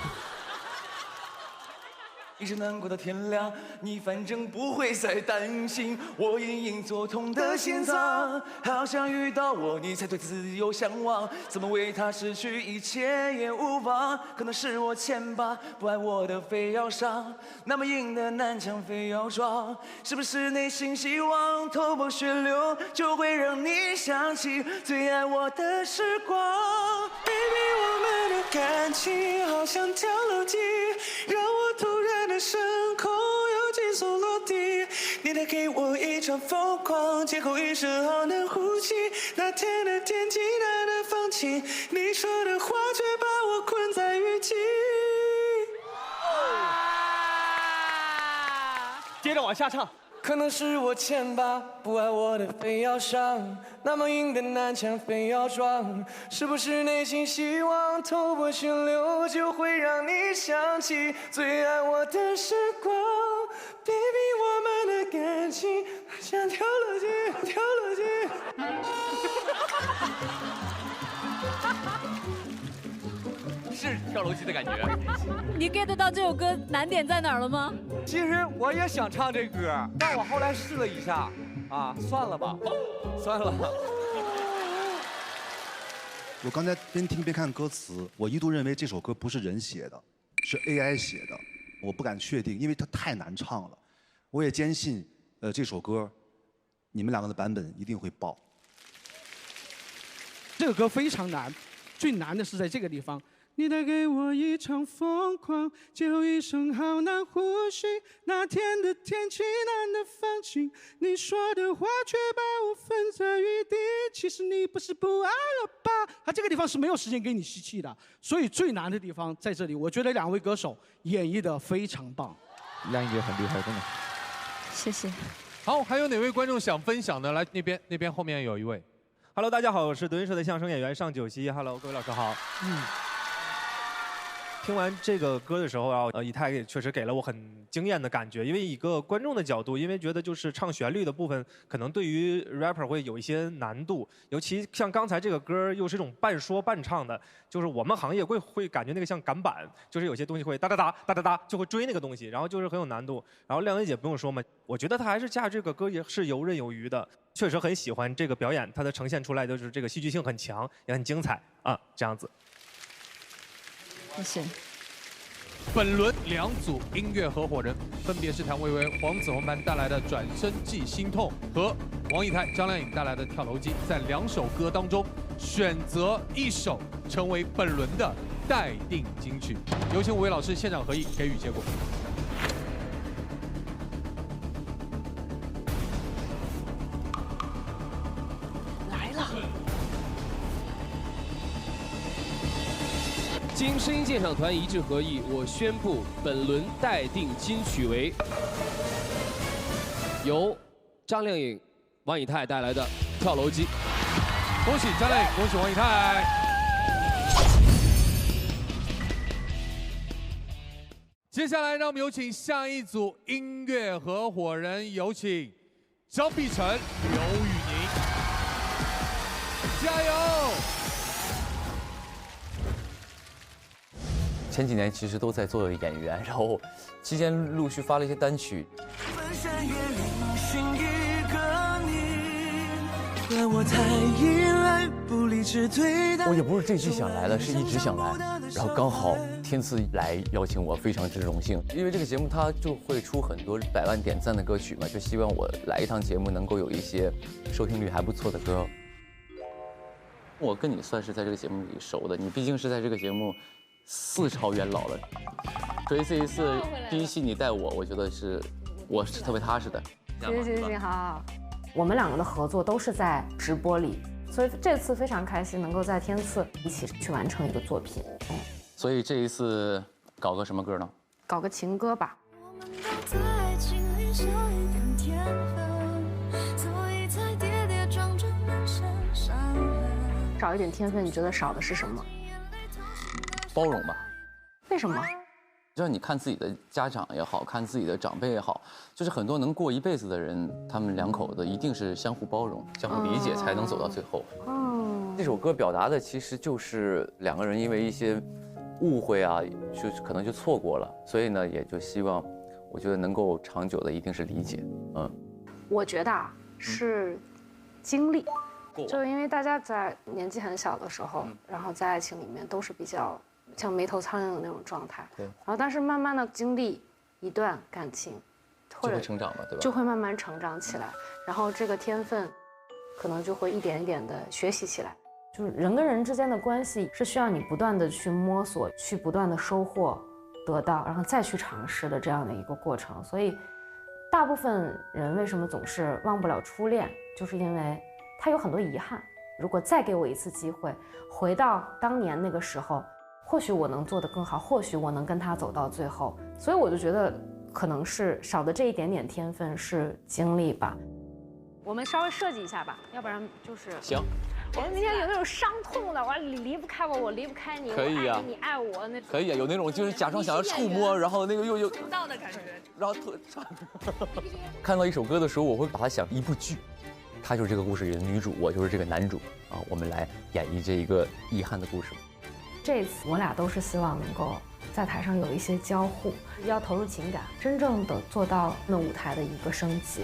一直难过到天亮，你反正不会再担心我隐隐作痛的心脏。好想遇到我，你才对自由向往，怎么为他失去一切也无妨？可能是我欠吧，不爱我的非要伤，那么硬的南墙非要撞。是不是内心希望头破血流，就会让你想起最爱我的时光 ？Baby， 我们的感情好像跳楼机，让我突然的升空又急速落地，你带给我一场疯狂，劫后余生好难呼吸。那天的天气难得放晴，你说的话却把我困在雨季。接着往下唱。可能是我欠吧，不爱我的非要伤，那么硬的南墙非要撞。是不是内心希望头破血流，就会让你想起最爱我的时光 ？Baby， 我们的感情像跳楼机，跳楼机。是跳楼机的感觉。你 get 到这首歌难点在哪儿了吗？其实我也想唱这歌，但我后来试了一下，算了吧，算了。我刚才边听边看歌词，我一度认为这首歌不是人写的，是 AI 写的，我不敢确定，因为它太难唱了。我也坚信，这首歌，你们两个的版本一定会爆。这个歌非常难，最难的是在这个地方。你带给我一场疯狂，劫后余生好难呼吸。那天的天气难得放晴，你说的话却把我分在雨地。其实你不是不爱了吧？他这个地方是没有时间给你吸气的，所以最难的地方在这里。我觉得两位歌手演绎的非常棒。亮一姐很厉害，真的。谢谢。好，还有哪位观众想分享的？来，那边后面有一位。Hello， 大家好，我是德云社的相声演员尚九熙。Hello， 各位老师好。听完这个歌的时候啊，以太确实给了我很惊艳的感觉，因为一个观众的角度，因为觉得就是唱旋律的部分，可能对于 rapper 会有一些难度，尤其像刚才这个歌又是一种半说半唱的，就是我们行业会感觉那个像赶板，就是有些东西会哒哒哒哒哒哒就会追那个东西，然后就是很有难度。然后亮一姐不用说嘛，我觉得她还是驾这个歌也是游刃有余的，确实很喜欢这个表演，她的呈现出来就是这个戏剧性很强，也很精彩啊，这样子。谢谢。本轮两组音乐合伙人分别是谭维维、黄子弘般带来的《转身即心痛》和王以太、张靓颖带来的《跳楼机》。在两首歌当中选择一首成为本轮的待定金曲。有请5位老师现场合议，给予结果。来了。经声音鉴赏团一致合议，我宣布本轮待定金曲为由张靓颖、王以太带来的《跳楼机》。恭喜张靓颖，恭喜王以太。接下来，让我们有请下一组音乐合伙人，有请张碧晨、刘宇宁，加油！前几年其实都在做演员，然后期间陆续发了一些单曲。我也不是这期想来的，是一直想来，然后刚好天赐来邀请我，非常之荣幸。因为这个节目它就会出很多100万点赞的歌曲嘛，就希望我来一趟节目能够有一些收听率还不错的歌。我跟你算是在这个节目里熟的，你毕竟是在这个节目4朝元老了，所以这一次第一期你带我觉得我是特别踏实的。行，好。我们2个的合作都是在直播里，所以这次非常开心能够在天赐一起去完成一个作品。所以这一次搞个什么歌呢？搞个情歌吧。少一点天分，你觉得少的是什么？包容吧。为什么？就像你看自己的家长也好，看自己的长辈也好，就是很多能过一辈子的人，他们2口子一定是相互包容、相互理解，才能走到最后。这首歌表达的其实就是2个人因为一些误会啊，可能就错过了，所以呢，也就希望，我觉得能够长久的一定是理解。我觉得是经历，就因为大家在年纪很小的时候，然后在爱情里面都是比较像没头苍蝇的那种状态，对。然后但是慢慢的经历一段感情，就会成长嘛，对吧？就会慢慢成长起来，然后这个天分，可能就会一点一点的学习起来。就是人跟人之间的关系是需要你不断的去摸索，去不断的收获、得到，然后再去尝试的这样的一个过程。所以，大部分人为什么总是忘不了初恋，就是因为他有很多遗憾。如果再给我一次机会，回到当年那个时候。或许我能做得更好，或许我能跟他走到最后，所以我就觉得可能是少的这一点点天分是经历吧。我们稍微设计一下吧，要不然就是行。我们明天有那种伤痛的，你离不开我，我离不开你，可以啊，你爱我那种。可以啊，有那种就是假装想要触摸，然后那个又触到的感觉，然后看到一首歌的时候，我会把它想一部剧，她就是这个故事里的女主，我就是这个男主啊，我们来演绎这一个遗憾的故事。这次我俩都是希望能够在台上有一些交互，要投入情感，真正的做到那舞台的一个升级。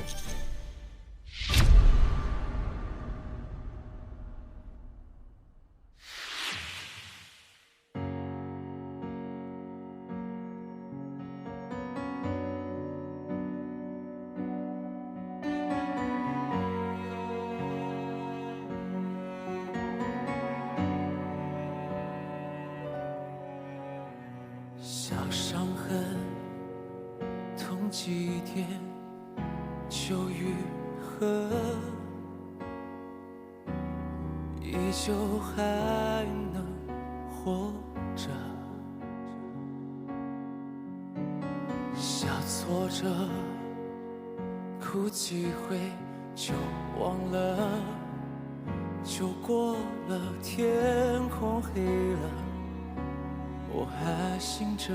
几天就愈合，依旧还能活着。小挫折，哭几回就忘了，就过了，天空黑了，我还醒着。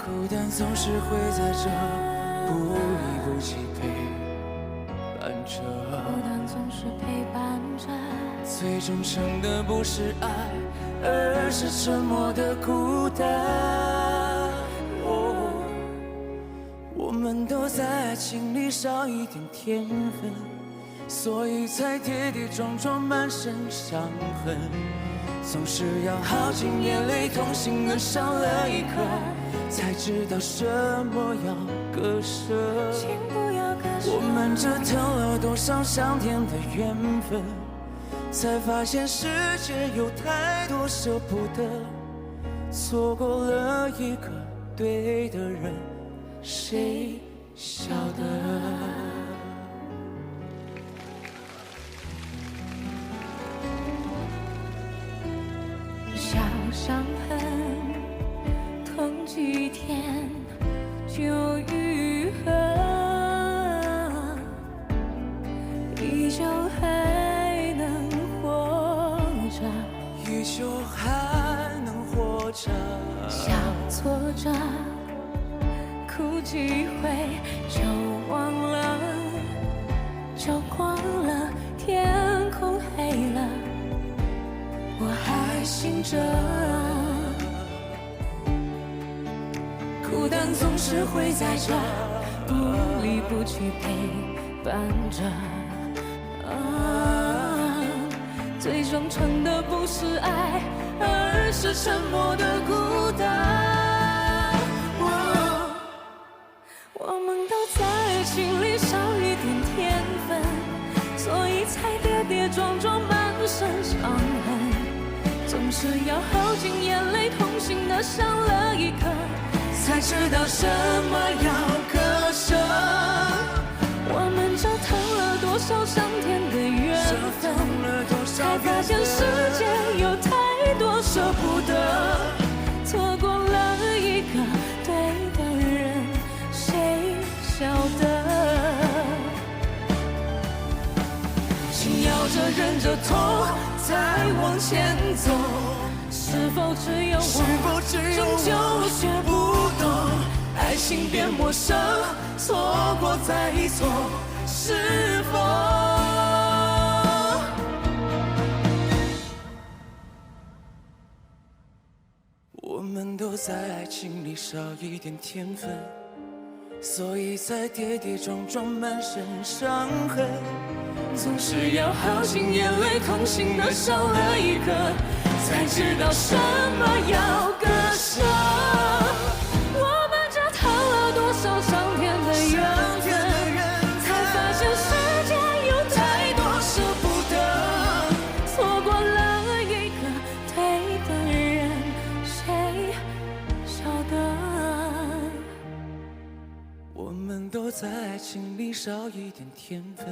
孤单总是会在这不离不弃陪伴着，孤单总是陪伴着。最忠诚的不是爱，而是沉默的孤单。我们都在爱情里少一点天分，所以才跌跌撞撞，满身伤痕。总是要耗尽眼泪，痛心的少了一颗。才知道什么要割舍，我们这投了多少上天的缘分，才发现世界有太多舍不得，错过了一个对的人，谁晓得？小伤痕。痛几天就愈合，依旧还能活着，依旧还能活落差。小挫折，哭几回就忘了，就光了，天空黑了，我还醒着。孤单总是会在这不离不弃陪伴着。最终撑的不是爱，而是沉默的孤单。我们都在爱情里少一点天分，所以才跌跌撞撞满身伤痕。总是要耗尽眼泪，痛心的伤了一刻，才知道什么要割舍。我们折腾了多少上天的缘分，才发现世界有太多舍不得，错过了一个对的人，谁晓得？紧咬着忍着痛，再往前走，是否只有我终究学不懂？爱情变陌生，错过再错，是否？我们都在爱情里少一点天分，所以才跌跌撞撞满身伤痕。总是要耗尽眼泪，痛心的少了一个，才知道什么要割舍。我们折腾了多少上天的缘分，才发现世界有太多舍不得，错过了一个对的人，谁晓得？我们都在爱情里少一点天分，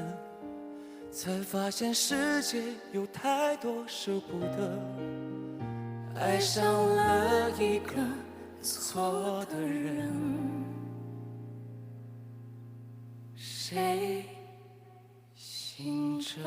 才发现世界有太多舍不得，爱上了一个错的人，谁醒着？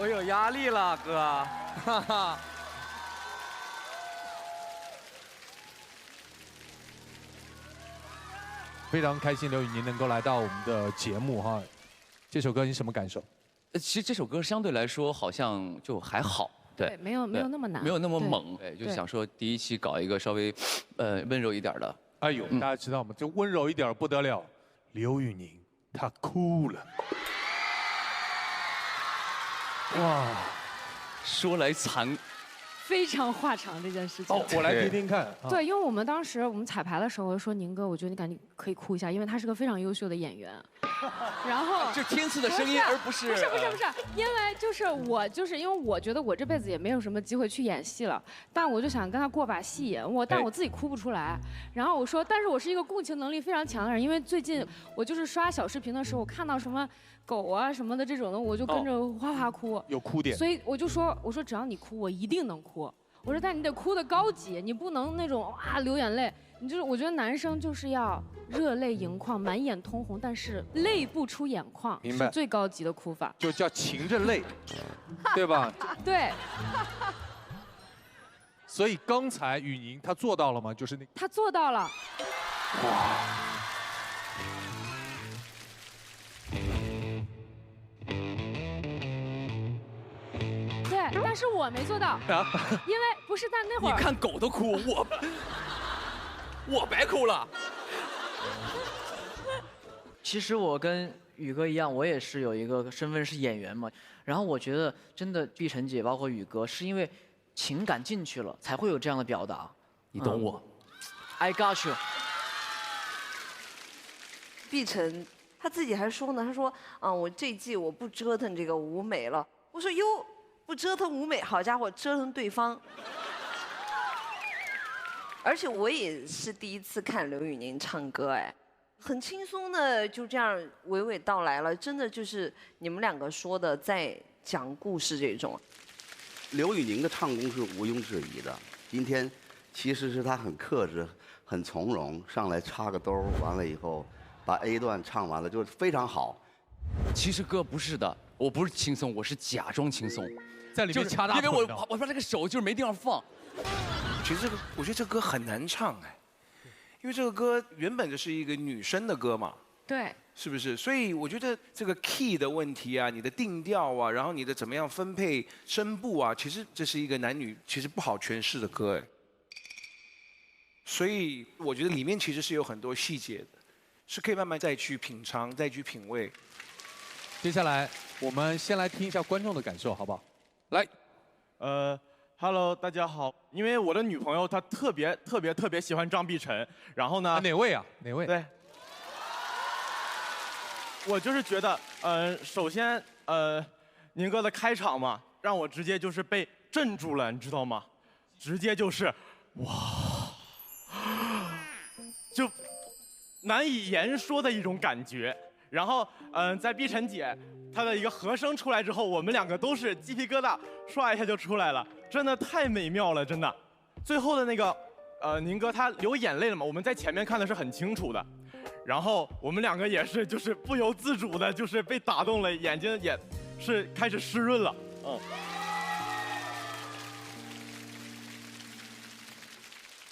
我有压力了，哥，哈哈。非常开心刘宇宁能够来到我们的节目哈。这首歌你什么感受？其实这首歌相对来说好像就还好，对，没有那么难，没有那么猛，对，就想说第一期搞一个稍微温柔一点的。哎呦，大家知道吗？这温柔一点不得了，刘宇宁他哭了。哇，说来惭，非常话长这件事情。哦，我来听听看。对，因为我们当时我们彩排的时候，我就说宁哥，我觉得你赶紧可以哭一下，因为他是个非常优秀的演员。然后这天赐的声音，而不是不是，因为因为我觉得我这辈子也没有什么机会去演戏了，但我就想跟他过把戏演，但我自己哭不出来。然后我说，但是我是一个共情能力非常强的人，因为最近我就是刷小视频的时候，我看到什么狗啊什么的这种的，我就跟着哗哗哭，有哭点。所以我说只要你哭，我一定能哭。我说但你得哭得高级，你不能那种哇流眼泪。你就是我觉得男生就是要热泪盈眶，满眼通红，但是泪不出眼眶，明白？是最高级的哭法，就叫噙着泪，对吧？对。所以刚才宇宁他做到了吗？就是他做到了。哇。对，但是我没做到，因为不是但那会儿你看狗都哭，我白哭了。其实我跟宇哥一样，我也是有一个身份是演员嘛。然后我觉得真的碧晨姐包括宇哥，是因为情感进去了，才会有这样的表达。你懂我。I got you。碧晨他自己还说呢，他说我这季我不折腾这个舞美了。我说哟，不折腾舞美，好家伙，折腾对方。而且我也是第一次看刘宇宁唱歌，哎，很轻松的就这样娓娓道来了，真的就是你们两个说的在讲故事这种。刘宇宁的唱功是毋庸置疑的，今天其实是他很克制、很从容，上来插个兜，完了以后把 A 段唱完了，就是非常好。其实歌不是的，我不是轻松，我是假装轻松，在里面掐大腿因为我把这个手就是没地方放。其实我觉得这歌很难唱哎，因为这个歌原本就是一个女生的歌嘛，对，是不是？所以我觉得这个 key 的问题啊，你的定调啊，然后你的怎么样分配声部啊，其实这是一个男女其实不好诠释的歌哎。所以我觉得里面其实是有很多细节的，是可以慢慢再去品尝、再去品味。接下来我们先来听一下观众的感受，好不好？来， Hello， 大家好。因为我的女朋友她特别喜欢张碧晨，然后呢？哪位啊？哪位？对。我就是觉得，首先，宁哥的开场嘛，让我直接就是被镇住了，你知道吗？直接就是，哇，就难以言说的一种感觉。然后，在碧晨姐她的一个和声出来之后，我们两个都是鸡皮疙瘩唰一下就出来了，真的太美妙了，真的。最后的那个，宁哥他流眼泪了嘛，我们在前面看的是很清楚的，然后我们两个也是就是不由自主的，就是被打动了，眼睛也是开始湿润了，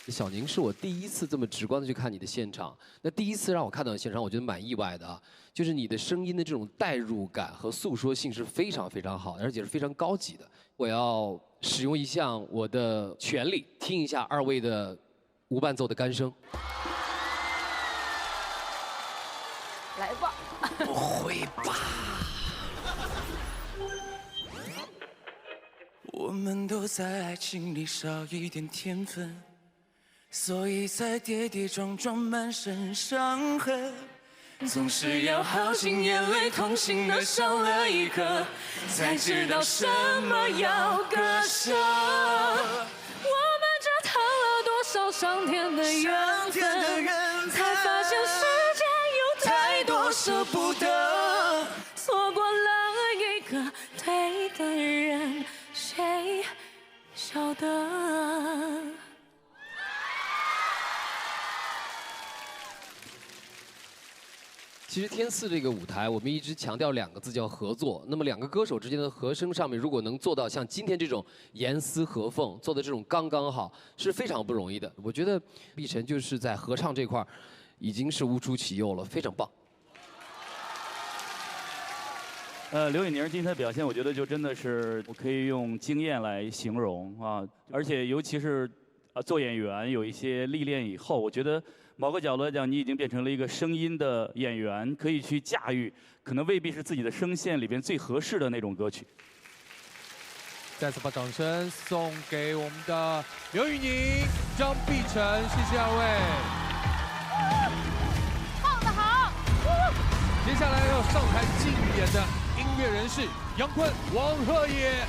小宁是我第一次这么直观的去看你的现场，那第一次让我看到的现场，我觉得蛮意外的啊，就是你的声音的这种代入感和诉说性是非常非常好的，而且是非常高级的。我要使用一项我的权利，听一下二位的无伴奏的干声。来吧。不会吧？我们都在爱情里少一点天分，所以才跌跌撞撞满身伤痕，总是要耗尽眼泪痛心的少了一颗，才知道什么要割舍。我们这谈了多少上天的缘分，才发现世间有太多舍不得，错过了一个对的人，谁晓得？其实天赐这个舞台，我们一直强调两个字叫合作。那么两个歌手之间的和声上面，如果能做到像今天这种严丝合缝，做的这种刚刚好，是非常不容易的。我觉得碧晨就是在合唱这块儿，已经是无出其右了，非常棒。刘宇宁今天的表现，我觉得就真的是我可以用惊艳来形容啊！而且尤其是做演员有一些历练以后，我觉得某个角度来讲，你已经变成了一个声音的演员，可以去驾驭可能未必是自己的声线里边最合适的那种歌曲。再次把掌声送给我们的刘宇宁、张碧晨，谢谢二位。唱得好！接下来要上台竞演的音乐人是杨坤、王鹤野。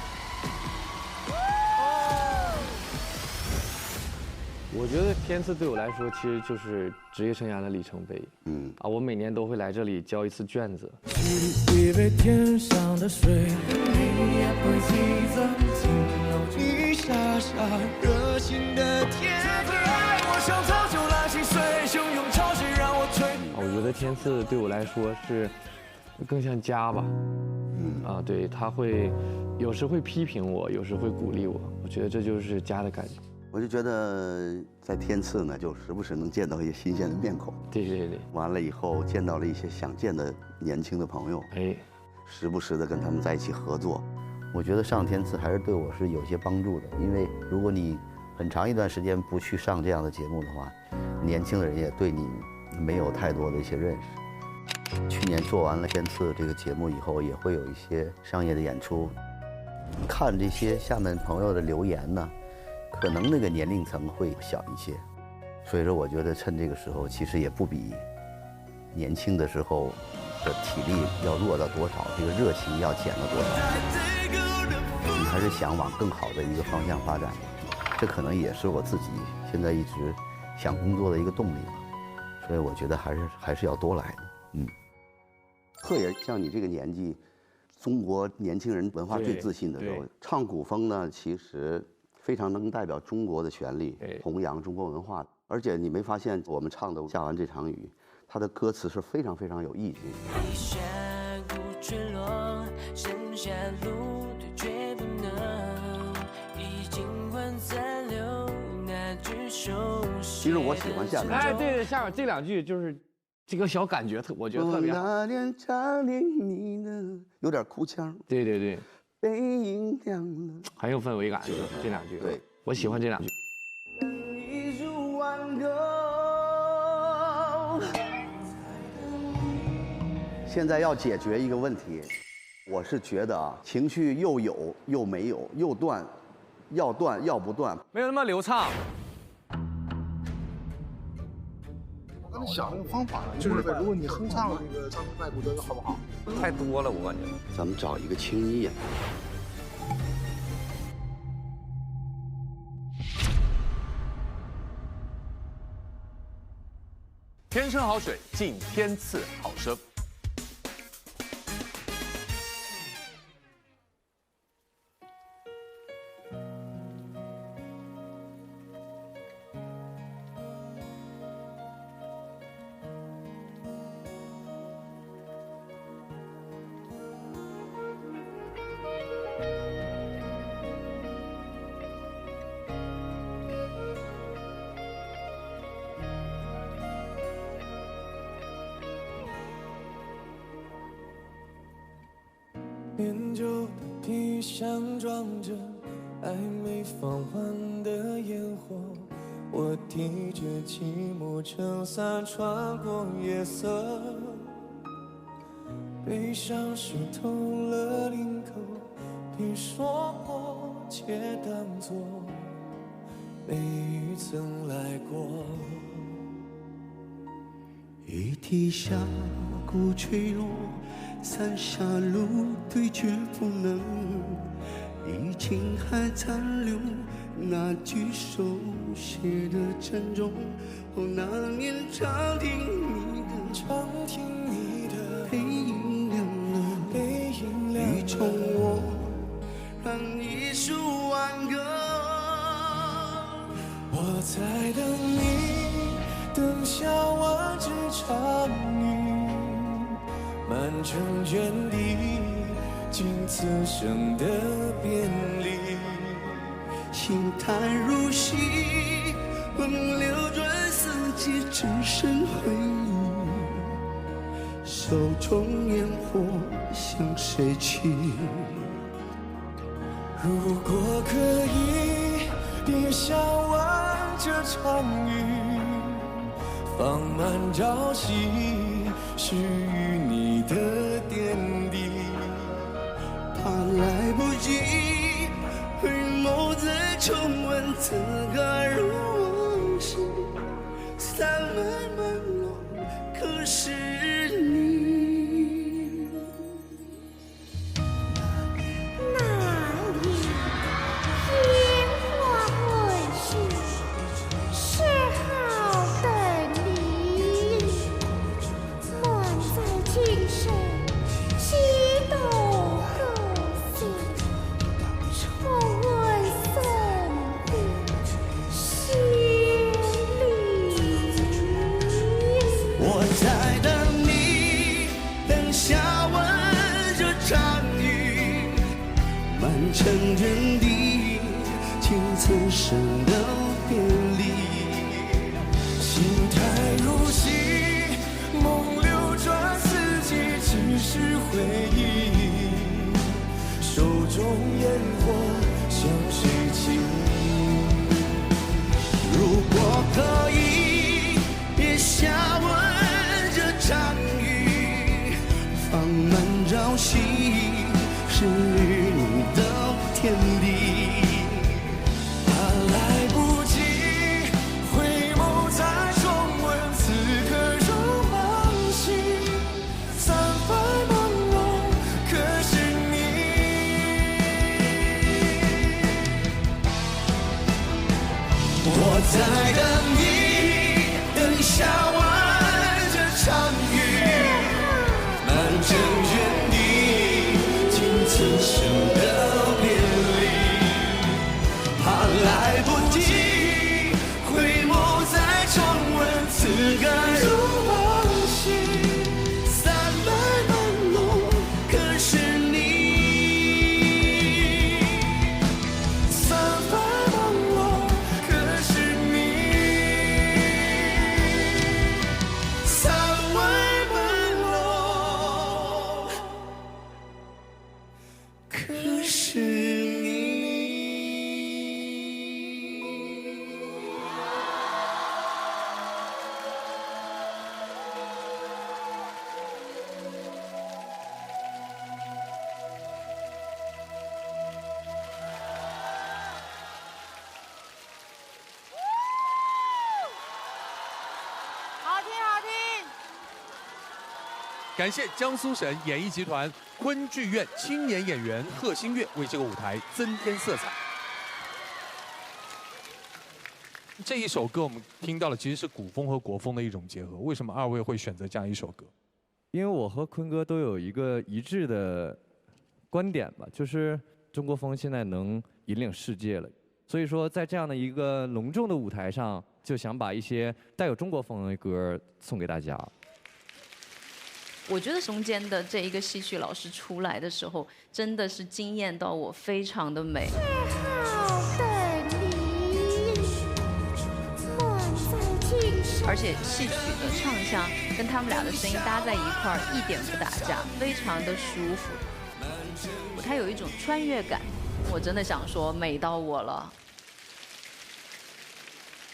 我觉得天赐对我来说，其实就是职业生涯的里程碑。我每年都会来这里交一次卷子。以为天上的水，你也会记得，停留一下下热情的天分。我想早就拉心碎，汹涌潮水让我醉。我觉得天赐对我来说是更像家吧。对，他会有时会批评我，有时会鼓励我。我觉得这就是家的感觉。我就觉得在天赐呢，就时不时能见到一些新鲜的面孔。对。完了以后见到了一些想见的年轻的朋友。时不时的跟他们在一起合作。我觉得上天赐还是对我是有些帮助的，因为如果你很长一段时间不去上这样的节目的话，年轻的人也对你没有太多的一些认识。去年做完了天赐这个节目以后，也会有一些商业的演出。看这些下面朋友的留言呢，可能那个年龄层会小一些，所以说我觉得趁这个时候，其实也不比年轻的时候的体力要弱到多少，这个热情要减了多少，你还是想往更好的一个方向发展。这可能也是我自己现在一直想工作的一个动力吧。所以我觉得还是要多来的。特别像你这个年纪，中国年轻人文化最自信的时候，唱古风呢，其实非常能代表中国的旋律，弘扬中国文化。而且你没发现我们唱的《下完这场雨》，它的歌词是非常非常有意境。下古坠落，剩下路对决不能，已经换三流那句熟悉。其实我喜欢下面。哎，对，下面这2句就是这个小感觉我觉得特别好。那年差点你呢，有点哭腔。对对对，背影亮了，很有氛围感。这2句，对，我喜欢这2句。一如万歌。现在要解决一个问题，我是觉得啊，情绪又有又没有，又断，要断要不断，没有那么流畅。我跟你想那个方法，就是如果你哼唱那个《张天麦古德》好不好？太多了，我感觉。咱们找一个青衣演。天生好水，敬天赐好声。念旧的皮箱装着还没放完的烟火，我提着寂寞撑伞穿过夜色，悲伤湿透了领口，别说破，且当作没曾来过。雨滴下古坠落，伞下路对决不能，已经还残留那句手写的珍重。哦，那年常听你的背影亮了，雨中我让一树挽歌。我在等你，等下完这场雨，满城原地，经此生的别离。心淡如洗，风流转四季，只剩回忆。手中烟火向谁去？如果可以，别笑完这场雨，放慢朝夕，是与你的点滴。怕来不及，回眸再重温此刻如往事，散漫漫落，可是你。成原地，经此生的别离。心态如洗，梦流转四季，只是回忆。手中烟火向谁倾？如果可以，别下完这场雨，放慢朝夕，是与你的天地。怕来不及，回眸再重温此刻如往昔，散发朦胧，可是你。在等你，等下完这场雨，满城原地，仅此生的别离，怕来不及回眸再重温此感如往昔。感谢江苏省演艺集团昆剧院青年演员贺新月为这个舞台增添色彩。这一首歌我们听到的其实是古风和国风的一种结合，为什么二位会选择这样一首歌？因为我和坤哥都有一个一致的观点吧，就是中国风现在能引领世界了，所以说在这样的一个隆重的舞台上，就想把一些带有中国风的歌送给大家。我觉得中间的这一个戏曲老师出来的时候，真的是惊艳到我，非常的美。而且戏曲的唱腔跟他们俩的声音搭在一块儿，一点不打架，非常的舒服。它有一种穿越感，我真的想说美到我了。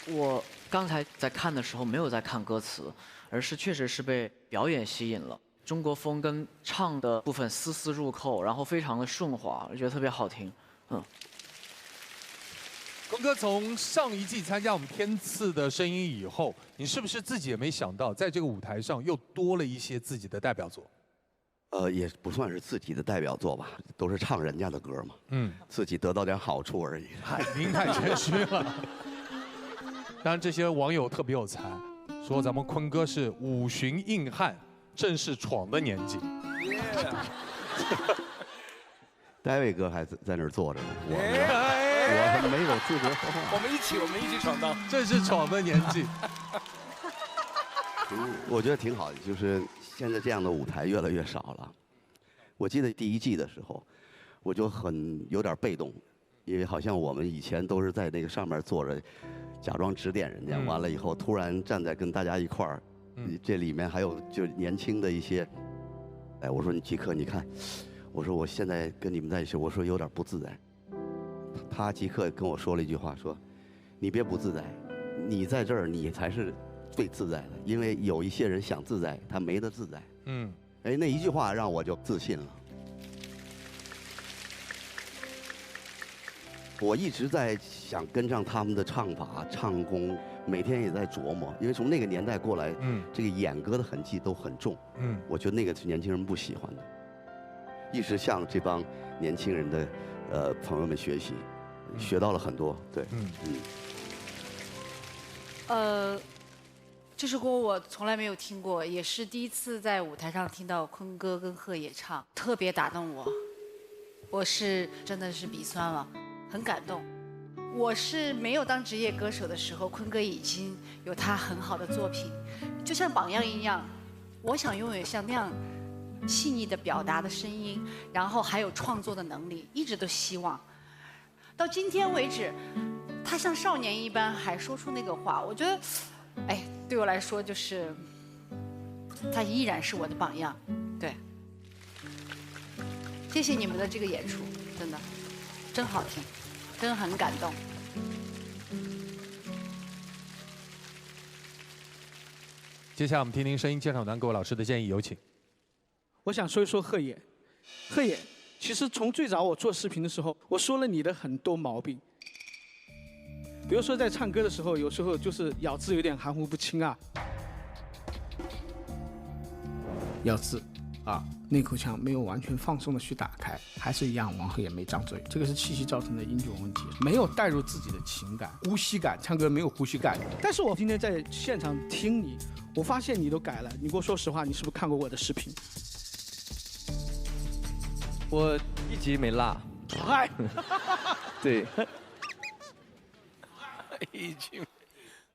我刚才在看的时候没有在看歌词，而是确实是被表演吸引了。中国风跟唱的部分丝丝入扣，然后非常的顺滑，我觉得特别好听。坤哥从上一季参加我们天赐的声音以后，你是不是自己也没想到，在这个舞台上又多了一些自己的代表作？也不算是自己的代表作吧，都是唱人家的歌嘛。自己得到点好处而已。嗨，您太谦虚了。当然，这些网友特别有才，说咱们坤哥是五旬硬汉，正是闯的年纪。戴维哥还在那儿坐着呢，我没有资格说话。我们一起闯荡，这是闯的年纪。我觉得挺好的，就是现在这样的舞台越来越少了。我记得第一季的时候，我就有点被动，因为好像我们以前都是在那个上面坐着，假装指点人家，完了以后突然站在跟大家一块儿，这里面还有就年轻的一些，哎，我说你吉克，你看，我说我现在跟你们在一起，我说有点不自在。他即刻跟我说了一句话，说：“你别不自在，你在这儿你才是最自在的，因为有一些人想自在，他没得自在。”哎，那一句话让我就自信了。我一直在想跟上他们的唱法、唱功，每天也在琢磨，因为从那个年代过来，这个演歌的痕迹都很重。我觉得那个是年轻人不喜欢的，一直向这帮年轻人的朋友们学习。学到了很多，对，这首歌我从来没有听过，也是第一次在舞台上听到坤哥跟贺野唱，特别打动我。我是真的是鼻酸了，很感动。我是没有当职业歌手的时候，坤哥已经有他很好的作品，就像榜样一样。我想拥有像那样细腻的表达的声音，然后还有创作的能力，一直都希望。到今天为止，他像少年一般还说出那个话，我觉得，哎，对我来说就是他依然是我的榜样。对，谢谢你们的这个演出，真的真好听，真很感动。接下来我们听听声音鉴赏团各位老师的建议，有请。我想说一说贺野，贺野。其实从最早我做视频的时候，我说了你的很多毛病，比如说在唱歌的时候，有时候就是咬字有点含糊不清啊，咬字，那口腔没有完全放松的去打开，还是一样王鹤也没张嘴，这个是气息造成的音准问题，没有带入自己的情感、呼吸感，唱歌没有呼吸感。但是我今天在现场听你，我发现你都改了。你给我说实话，你是不是看过我的视频？我一集没落。嗨，对，已经，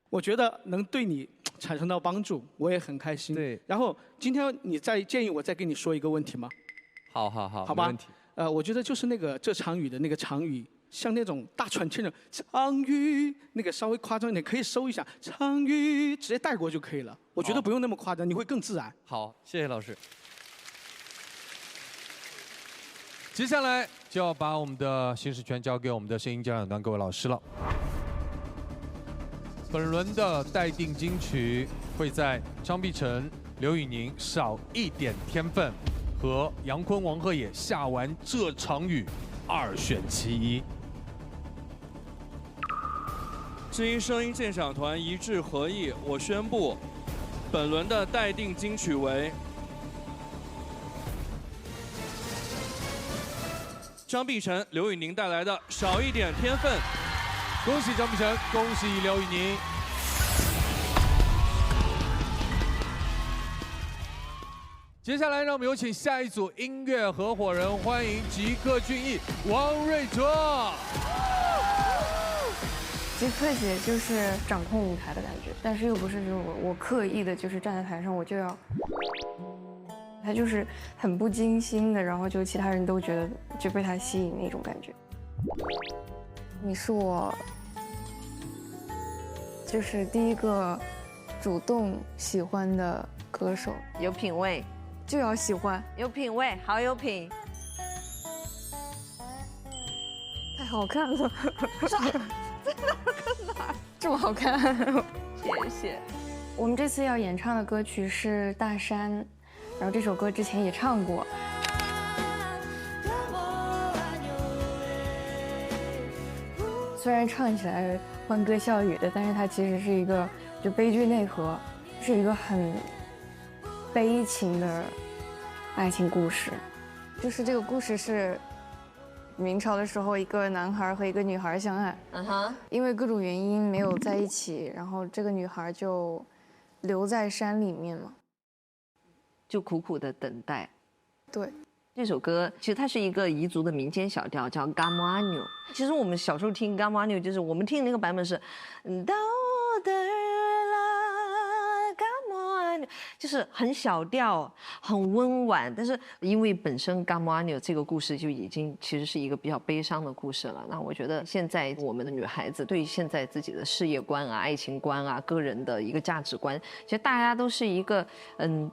我觉得能对你产生到帮助，我也很开心。对，然后今天你再建议我再跟你说一个问题吗？好，好吧。没问题。我觉得就是那个这场雨的那个场雨，像那种大喘气的场雨，那个稍微夸张一点，可以收一下场雨，直接带过就可以了。我觉得不用那么夸张，你会更自然。好，谢谢老师。接下来就要把我们的行使权交给我们的声音鉴赏团各位老师了。本轮的待定金曲会在张碧晨、刘宇宁少一点天分和杨坤、王鹤也下完这场雨2选其一。知音声音鉴赏团一致合议，我宣布，本轮的待定金曲为张碧晨、刘宇宁带来的《少一点天分》。恭喜张碧晨，恭喜刘宇宁。接下来，让我们有请下一组音乐合伙人，欢迎吉克隽逸、王瑞哲。吉克姐就是掌控舞台的感觉，但是又不是就是我刻意的，就是站在台上我就要，她就是很不精心的，然后就其他人都觉得就被她吸引那种感觉。你是我就是第一个主动喜欢的歌手，有品味，就要喜欢，有品味，好有品，太好看了，在哪儿？这么好看，谢谢。我们这次要演唱的歌曲是《大山》，然后这首歌之前也唱过。虽然唱起来欢歌笑语的，但是它其实是一个就悲剧内核，是一个很悲情的爱情故事。就是这个故事是明朝的时候，一个男孩和一个女孩相爱，因为各种原因没有在一起，然后这个女孩就留在山里面嘛，就苦苦的等待。对。这首歌其实它是一个彝族的民间小调，叫 Gamuanyu。其实我们小时候听 Gamuanyu， 就是我们听那个版本是，就是很小调，很温婉。但是因为本身 Gamuanyu 这个故事就已经其实是一个比较悲伤的故事了。那我觉得现在我们的女孩子对现在自己的事业观啊、爱情观啊、个人的一个价值观，其实大家都是一个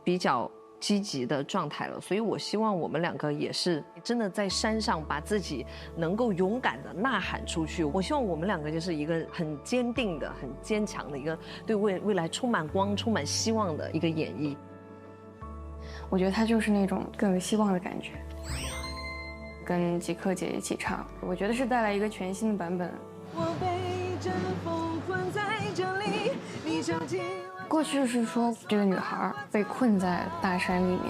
比较积极的状态了，所以我希望我们两个也是真的在山上把自己能够勇敢的呐喊出去。我希望我们两个就是一个很坚定的、很坚强的一个对未来充满光、充满希望的一个演绎。我觉得他就是那种更有希望的感觉。跟吉克姐一起唱，我觉得是带来一个全新的版本。我被阵风困在这里，你究竟过去是说这个女孩被困在大山里面，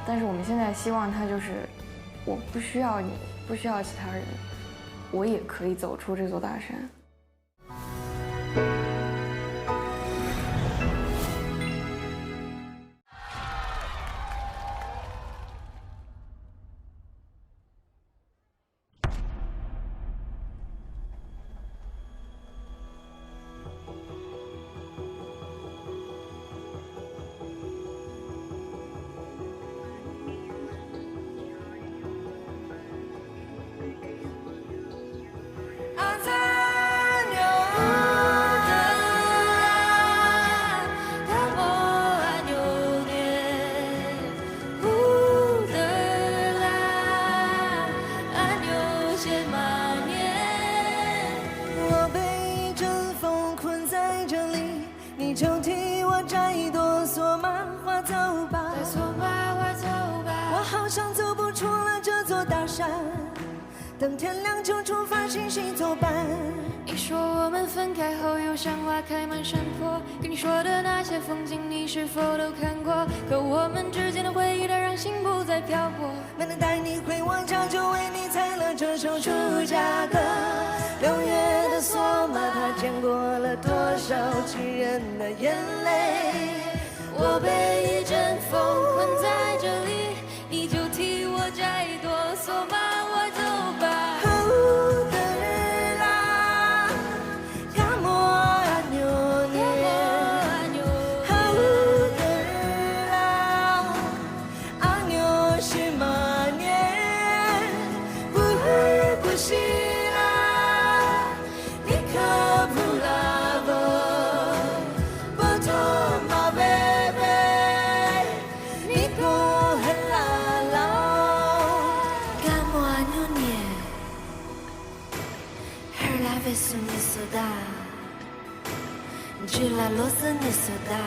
但是我们现在希望她就是我不需要你，不需要其他人，我也可以走出这座大山。等天亮就出发，星星作伴。你说我们分开后有像花开满山坡，跟你说的那些风景你是否都看过？可我们之间的回忆它让心不再漂泊。没能带你回我家，就为你采了这首出家歌。6月的索马，它见过了多少情人的眼泪。我被一阵风困在这里，你就替我摘朵索马，我走吧。Je la losa ne soda,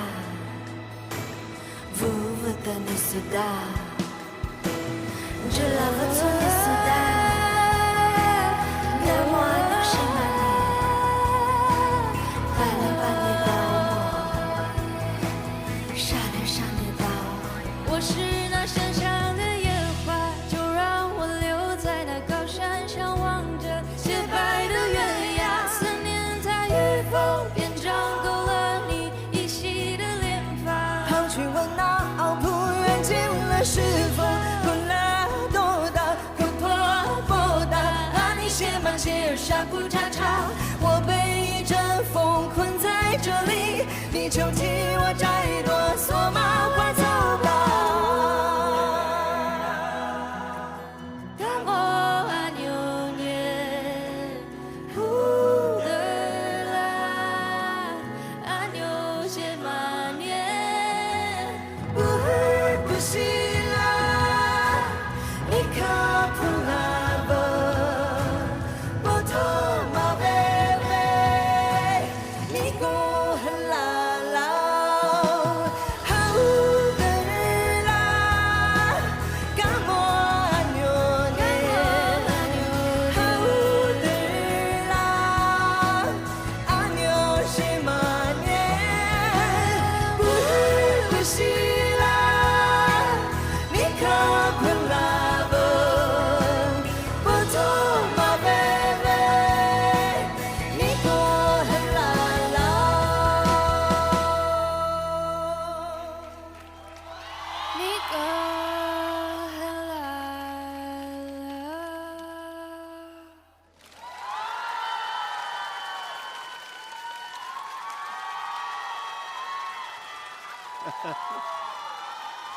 vous vous donnez soda, je la veux ne soda, moi non chez ma pas le panier d'or, chalet chalet d'or， 我是那山上的野花，就让我留在那高山上，望着洁白的月牙，思念它与否变长够了你依稀的脸发。跑去问那奥普远近了是否古拉多达古托波达，把你写满写儿沙古叉叉。我被一阵风困在这里，你就替我摘朵索马花走吧。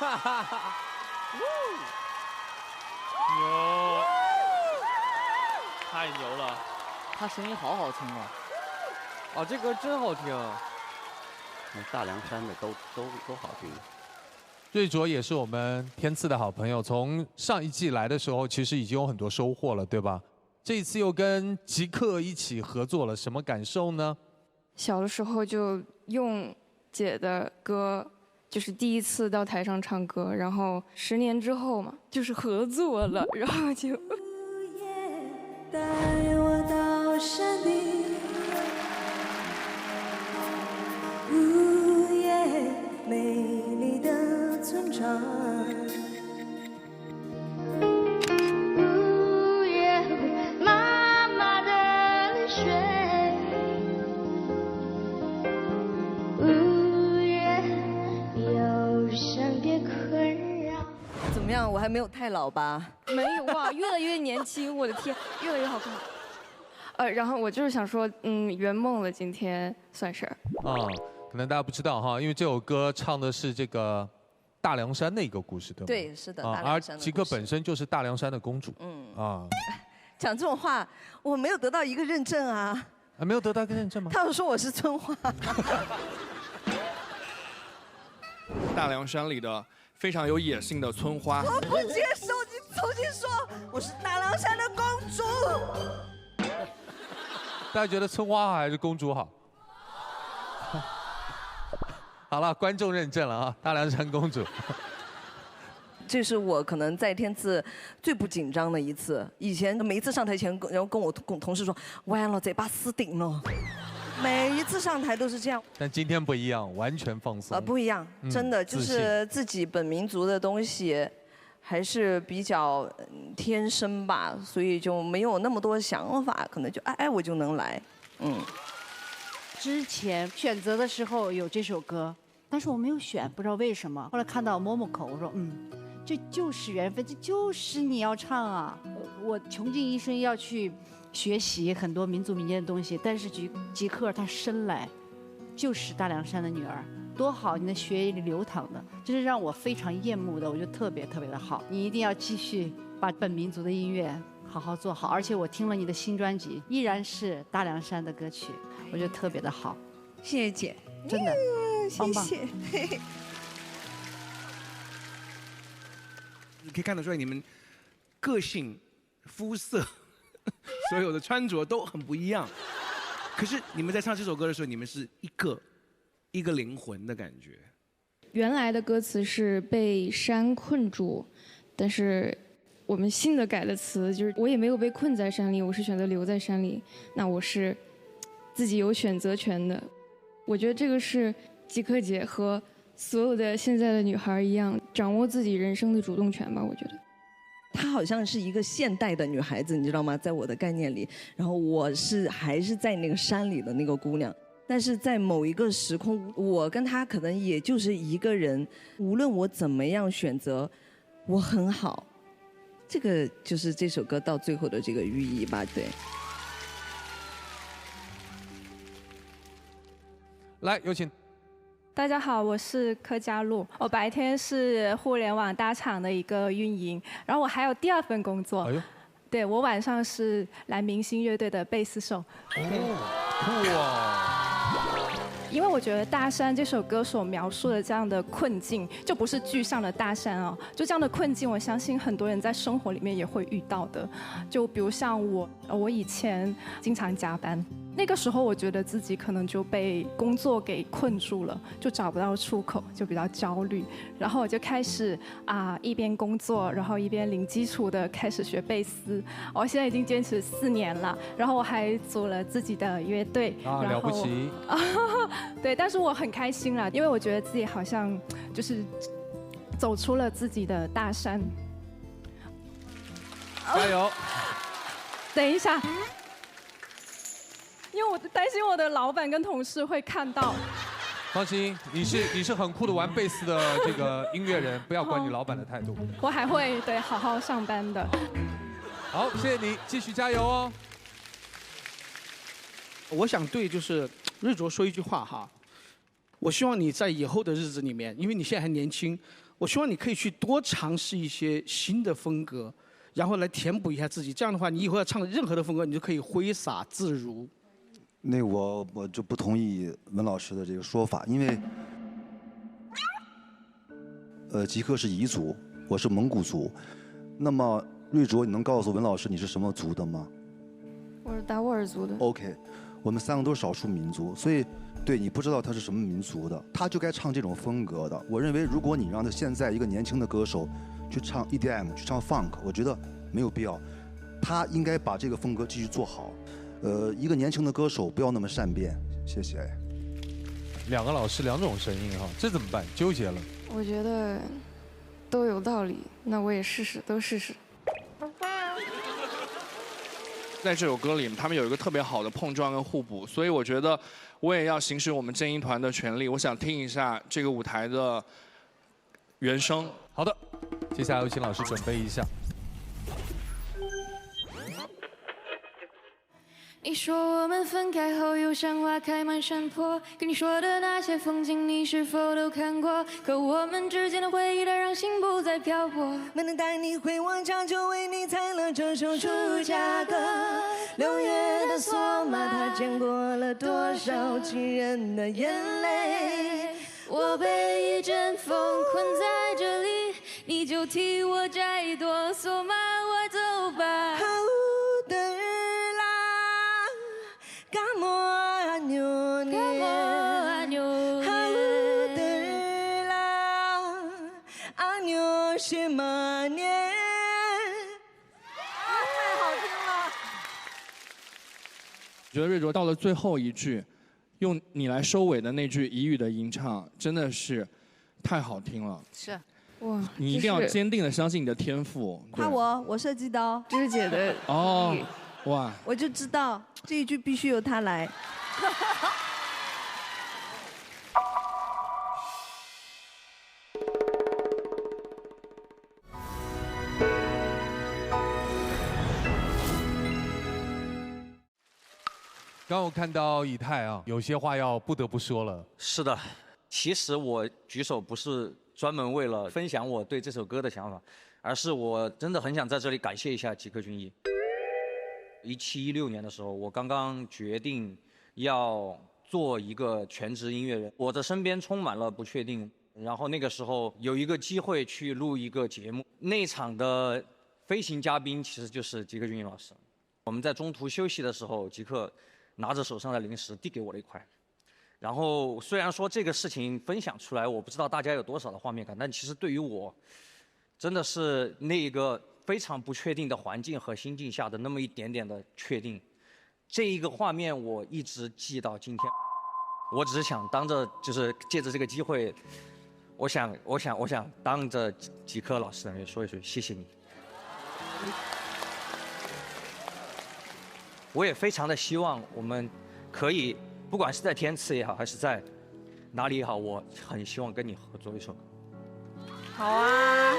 哈哈哈！牛，太牛了！他声音好好听啊！哦，这歌真好听。大凉山的都好听。瑞卓也是我们天赐的好朋友，从上一季来的时候，其实已经有很多收获了，对吧？这一次又跟极客一起合作了，什么感受呢？小的时候就用姐的歌。就是第一次到台上唱歌，然后10年之后嘛，就是合作了，然后就。带我到山顶，美丽的村庄。妈妈的泪水。怎么样？我还没有太老吧？没有哇，越来越年轻，我的天，越来越好看。然后我就是想说，圆梦了，今天算是。可能大家不知道哈，因为这首歌唱的是这个大凉山的一个故事，对吗？对，是的。而极客本身就是大凉山的公主。讲这种话，我没有得到一个认证啊。没有得到一个认证吗？他们说我是村花。大凉山里的非常有野性的村花。我不接受你重新说，我是大凉山的公主。大家觉得村花好还是公主好？好了，观众认证了啊，大凉山公主。这是我可能在天赐最不紧张的一次。以前每一次上台前，然后跟我同事说，完了，这把死定了。每一次上台都是这样。但今天不一样，完全放松。不一样，真的就是自己本民族的东西，还是比较天生吧，所以就没有那么多想法，可能就哎我就能来，之前选择的时候有这首歌，但是我没有选，不知道为什么。后来看到某某口，我说这就是缘分，这就是你要唱啊！我穷尽一生要去学习很多民族民间的东西，但是吉克他生来就是大凉山的女儿，多好！你的血液里流淌的，这是让我非常厌恶的，我觉得特别特别的好。你一定要继续把本民族的音乐好好做好，而且我听了你的新专辑，依然是大凉山的歌曲，我觉得特别的好。谢谢姐，真的，棒棒。谢谢。你可以看得出来，你们个性、肤色，所有的穿着都很不一样。可是你们在唱这首歌的时候，你们是一个灵魂的感觉。原来的歌词是被山困住，但是我们新的改的词就是我也没有被困在山里，我是选择留在山里，那我是自己有选择权的。我觉得这个是吉克姐和所有的现在的女孩一样，掌握自己人生的主动权吧。我觉得她好像是一个现代的女孩子，你知道吗？在我的概念里，然后我还是在那个山里的那个姑娘，但是在某一个时空，我跟她可能也就是一个人。无论我怎么样选择，我很好。这个就是这首歌到最后的这个寓意吧，对。来，有请。大家好，我是柯佳璐，我白天是互联网大厂的一个运营，然后我还有第二份工作。哎呦，对，我晚上是蓝明星乐队的贝斯手。酷啊！因为我觉得《大山》这首歌所描述的这样的困境，就不是具象的大山哦，就这样的困境，我相信很多人在生活里面也会遇到的。就比如像我以前经常加班，那个时候我觉得自己可能就被工作给困住了，就找不到出口，就比较焦虑。然后我就开始一边工作，然后一边零基础的开始学贝斯。我现在已经坚持4年了，然后我还组了自己的乐队。了不起！对，但是我很开心啦，因为我觉得自己好像就是走出了自己的大山。加油！等一下，因为我担心我的老板跟同事会看到。放心，你是很酷的玩贝斯的这个音乐人，不要管你老板的态度。我还会好好上班的。好，谢谢你，继续加油哦。我想对就是瑞卓说一句话哈，我希望你在以后的日子里面，因为你现在还年轻，我希望你可以去多尝试一些新的风格，然后来填补一下自己。这样的话，你以后要唱任何的风格，你就可以挥洒自如。那我就不同意文老师的这个说法，因为吉克是彝族，我是蒙古族，那么瑞卓，你能告诉文老师你是什么族的吗？我是达斡尔族的。OK。我们3个都是少数民族，所以对你不知道他是什么民族的，他就该唱这种风格的。我认为，如果你让他现在一个年轻的歌手去唱 EDM、去唱 Funk， 我觉得没有必要。他应该把这个风格继续做好。一个年轻的歌手不要那么善变。谢谢。2个老师2种声音哈，这怎么办？纠结了。我觉得都有道理，那我也试试，都试试。在这首歌里，他们有一个特别好的碰撞跟互补，所以我觉得我也要行使我们正音团的权利，我想听一下这个舞台的原声。好的，接下来有请老师准备一下。你说我们分开后有像花开满山坡，跟你说的那些风景你是否都看过？可我们之间的回忆它让心不再漂泊，没能带你回我家，就为你采了这首出家歌。6月的索马，它见过了多少情人的眼泪。我被一阵风困在这里，你就替我摘朵索马花走吧。什么觉得瑞卓到了最后一句，用你来收尾的那句彝语的吟唱，真的是太好听了。是，哇，你一定要坚定的相信你的天赋。夸我射击刀，芝姐的哦，哇，我就知道这一句必须由她来。刚我看到以太啊，有些话要不得不说了。是的，其实我举手不是专门为了分享我对这首歌的想法，而是我真的很想在这里感谢一下吉克隽逸。17、16年的时候，我刚刚决定要做一个全职音乐人，我的身边充满了不确定。然后那个时候有一个机会去录一个节目，那场的飞行嘉宾其实就是吉克隽逸老师。我们在中途休息的时候，吉克拿着手上的零食递给我了一块，然后虽然说这个事情分享出来，我不知道大家有多少的画面感，但其实对于我，真的是那一个非常不确定的环境和心境下的那么一点点的确定，这一个画面我一直记到今天。我只是想当着就是借着这个机会，我想当着吉克老师的面说一句谢谢你。我也非常的希望我们可以，不管是在天赐也好，还是在哪里也好，我很希望跟你合作一首歌。好啊，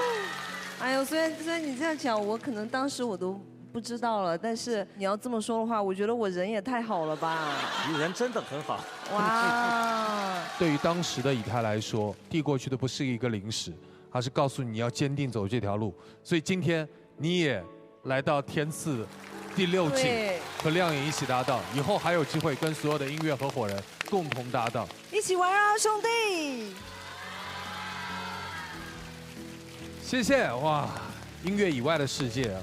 哎呦，虽然你这样讲，我可能当时我都不知道了，但是你要这么说的话，我觉得我人也太好了吧。你人真的很好。哇！对于当时的以太来说，递过去的不是一个零食，而是告诉你要坚定走这条路。所以今天你也来到天赐第6季，和亮颖一起搭档，以后还有机会跟所有的音乐合伙人共同搭档，一起玩啊，兄弟！谢谢哇！音乐以外的世界啊，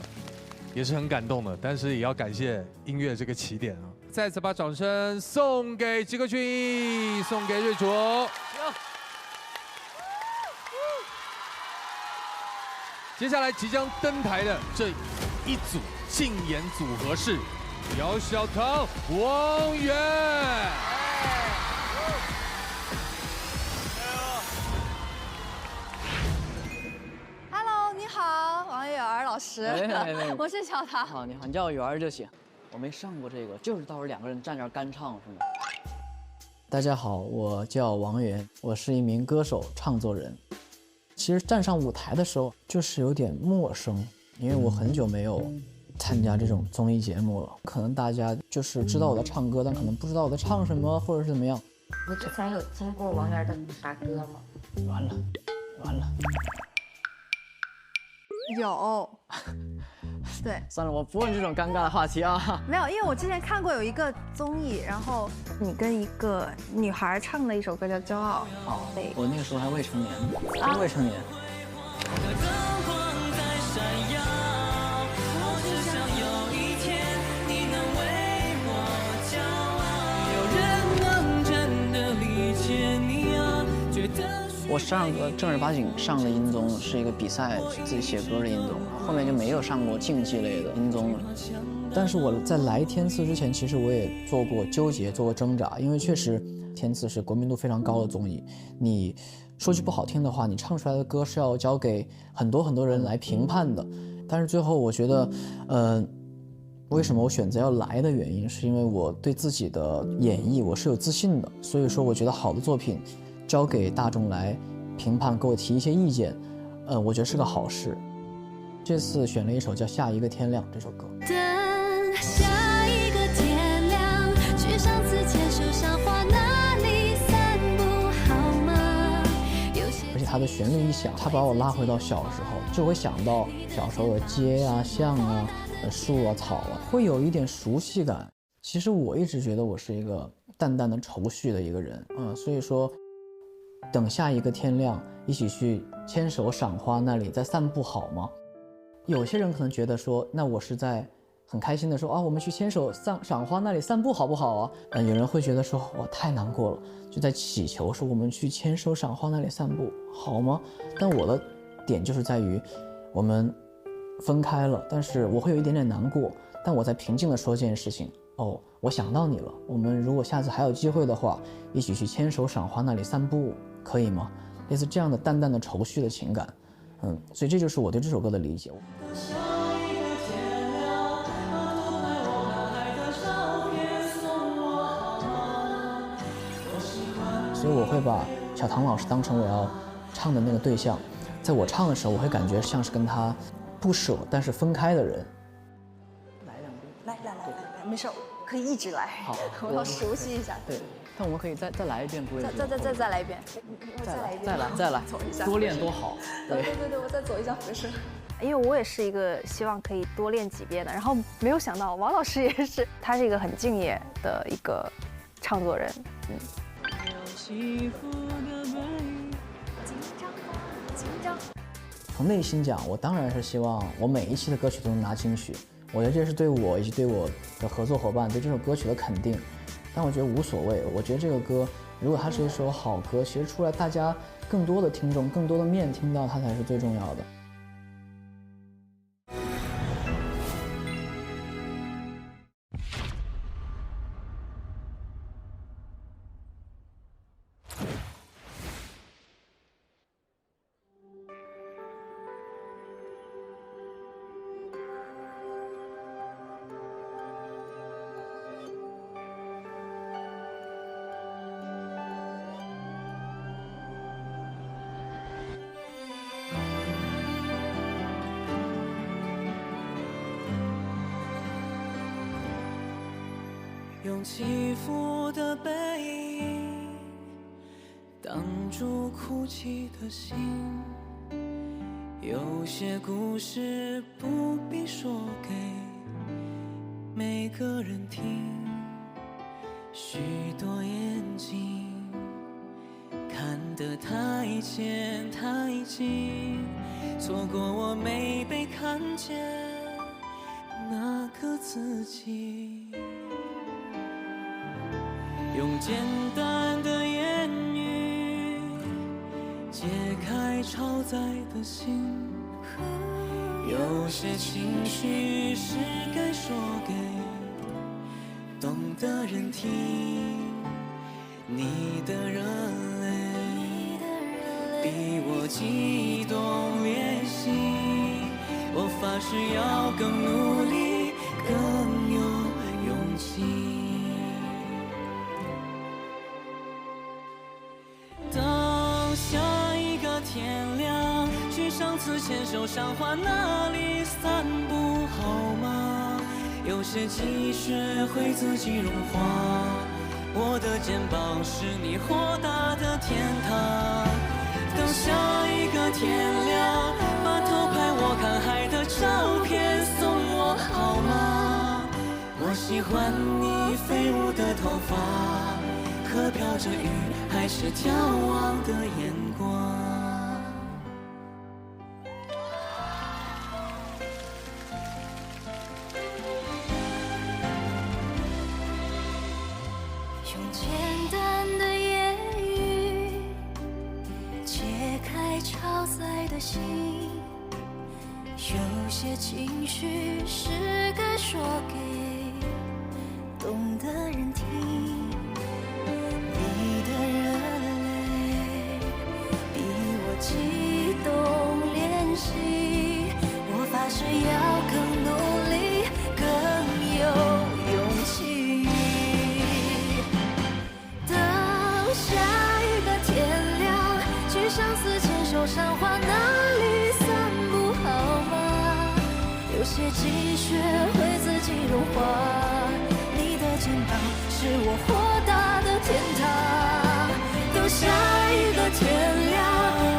也是很感动的，但是也要感谢音乐这个起点啊！再次把掌声送给吉克隽逸，送给瑞卓。接下来即将登台的这一组竞演组合是姚小棠、王源。Hello， 你好，王源老师。我是小棠。好，你好，你叫我源儿就行。我没上过这个，就是到时候2个人站这儿干唱是吗？大家好，我叫王源，我是一名歌手、唱作人。其实站上舞台的时候就是有点陌生，因为我很久没有参加这种综艺节目了。可能大家就是知道我在唱歌，但可能不知道我在唱什么，或者是怎么样。你之前有听过王源的啥歌吗？完了。有。对，算了，我不问这种尴尬的话题啊。没有，因为我之前看过有一个综艺，然后你跟一个女孩唱了一首歌叫《骄傲》。哦，对，我那个时候还未成年，未成年。我上个正儿八经上的音综是一个比赛，自己写歌的音综，后面就没有上过竞技类的音综了。但是我在来天赐之前，其实我也做过纠结，做过挣扎，因为确实天赐是国民度非常高的综艺。你说句不好听的话，你唱出来的歌是要交给很多人来评判的。但是最后我觉得，为什么我选择要来的原因，是因为我对自己的演绎我是有自信的，所以说我觉得好的作品交给大众来评判，给我提一些意见，我觉得是个好事。这次选了一首叫《下一个天亮》这首歌。等下一个天亮，去上次牵手赏花那里散步好吗？而且它的旋律一响，它把我拉回到小时候，就会想到小时候的街啊、巷啊、树啊、草啊，会有一点熟悉感。其实我一直觉得我是一个淡淡的愁绪的一个人，所以说等下一个天亮，一起去牵手赏花那里再散步好吗？有些人可能觉得说，那我是在很开心的说啊，我们去牵手赏花那里散步好不好啊？有人会觉得说，哇，太难过了，就在祈求说我们去牵手赏花那里散步好吗？但我的点就是在于，我们分开了，但是我会有一点点难过，但我在平静地说这件事情。哦，我想到你了，我们如果下次还有机会的话，一起去牵手赏花那里散步，可以吗？类似这样的淡淡的愁绪的情感，所以这就是我对这首歌的理解。所以我会把小唐老师当成我要唱的那个对象，在我唱的时候，我会感觉像是跟他不舍但是分开的人。来，没事，可以一直来。好，我要熟悉一下。对，但我们可以再来一遍，不会。再来一遍。再来，走一下。多练多好。对，我再走一下合适。因为我也是一个希望可以多练几遍的，然后没有想到王老师也是，他是一个很敬业的一个唱作人。紧张。从内心讲，我当然是希望我每一期的歌曲都能拿金曲。我觉得这是对我以及对我的合作伙伴对这首歌曲的肯定，但我觉得无所谓。我觉得这个歌，如果它是一首好歌，其实出来大家更多的听众、更多的面听到它才是最重要的。用起伏的背影挡住哭泣的心，有些故事不必说给每个人听，许多眼睛看得太浅太近，错过我没被看见那个自己。用简单的言语解开超载的心，有些情绪是该说给懂的人听。你的热泪比我激动烈性，我发誓要更努力更有勇气。天亮，去上次牵手赏花那里散步好吗？有些积雪会自己融化，我的肩膀是你豁达的天堂。等下一个天亮，把偷拍我看海的照片送我好吗？我喜欢你飞舞的头发和飘着雨还是眺望的眼光。用简单的言语解开超载的心，有些情绪是该说给懂的人听。你的热泪比我激动怜惜，我发誓要更努力更有勇气。去上次牵手赏花那里散步好吗？有些积雪会自己融化，你的肩膀是我豁达的天堂。等下一个天亮，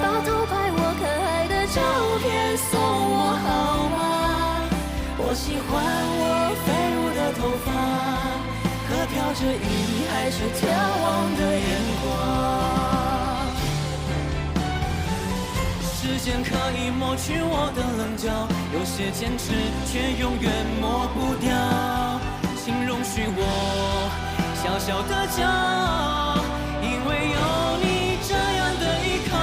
把偷拍我可爱的照片送我好吗？我喜欢我飞舞的头发和飘着雨还是眺望的眼光。时间可以抹去我的棱角，有些坚持却永远抹不掉。请容许我小小的骄傲，因为有你这样的依靠。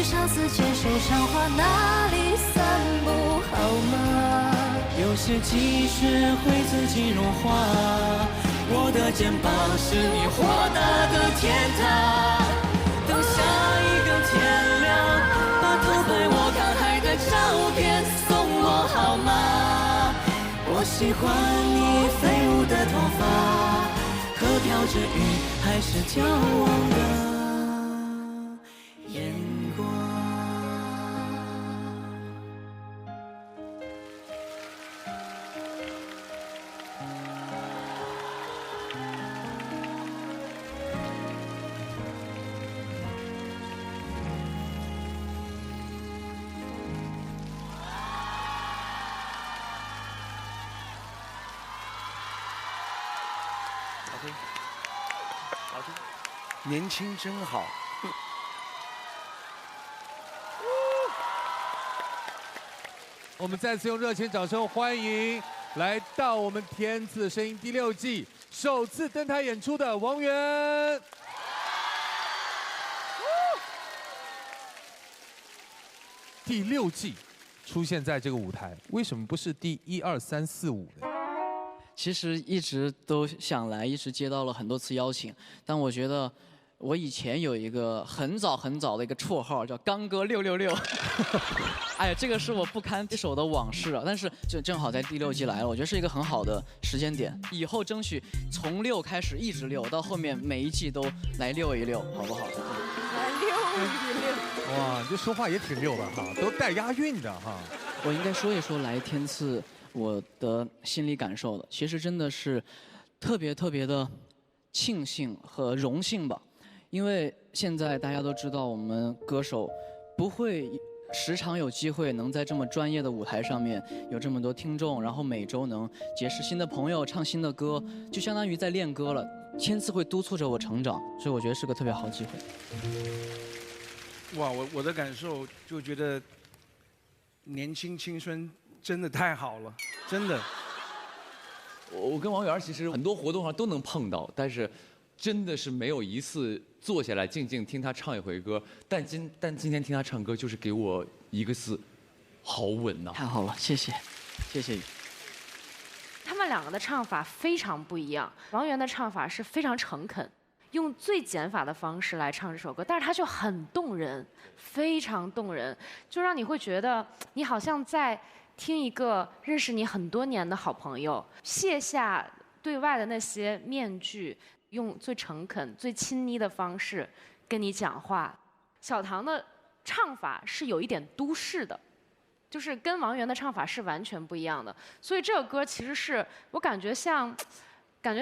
相思牵手赏花，哪里散步好吗？有些积雪会自己融化，我的肩膀是你豁达的天堂。等下一个天亮，把偷拍我看海的照片送我好吗？我喜欢你飞舞的头发，和飘着雨还是眺望的眼光。好听，年轻真好。我们再次用热情掌声欢迎来到我们天赐的声音第6季首次登台演出的王源。第6季出现在这个舞台，为什么不是第1、2、3、4、5呢？其实一直都想来，一直接到了很多次邀请，但我觉得我以前有一个很早的一个绰号叫刚哥666，哎呀，这个是我不堪回首的往事啊。但是就正好在第6季来了，我觉得是一个很好的时间点，以后争取从6开始一直6，到后面每一季都来6一6，好不好？来6一6。哇，你这说话也挺溜的哈，都带押韵的哈。我应该说一说来天赐我的心理感受的，其实真的是特别的庆幸和荣幸吧，因为现在大家都知道我们歌手不会时常有机会能在这么专业的舞台上面有这么多听众，然后每周能结识新的朋友，唱新的歌，就相当于在练歌了。天赐会督促着我成长，所以我觉得是个特别好机会。哇，我的感受就觉得年轻青春真的太好了，真的。我跟王源其实很多活动上都能碰到，但是真的是没有一次坐下来静静听他唱一回歌。但今天听他唱歌，就是给我一个字，好稳呐！太好了，谢谢，谢谢。他们两个的唱法非常不一样。王源的唱法是非常诚恳，用最减法的方式来唱这首歌，但是他就很动人，非常动人，就让你会觉得你好像在听一个认识你很多年的好朋友，卸下对外的那些面具，用最诚恳、最亲昵的方式跟你讲话。小唐的唱法是有一点都市的，就是跟王源的唱法是完全不一样的。所以这个歌其实是我感觉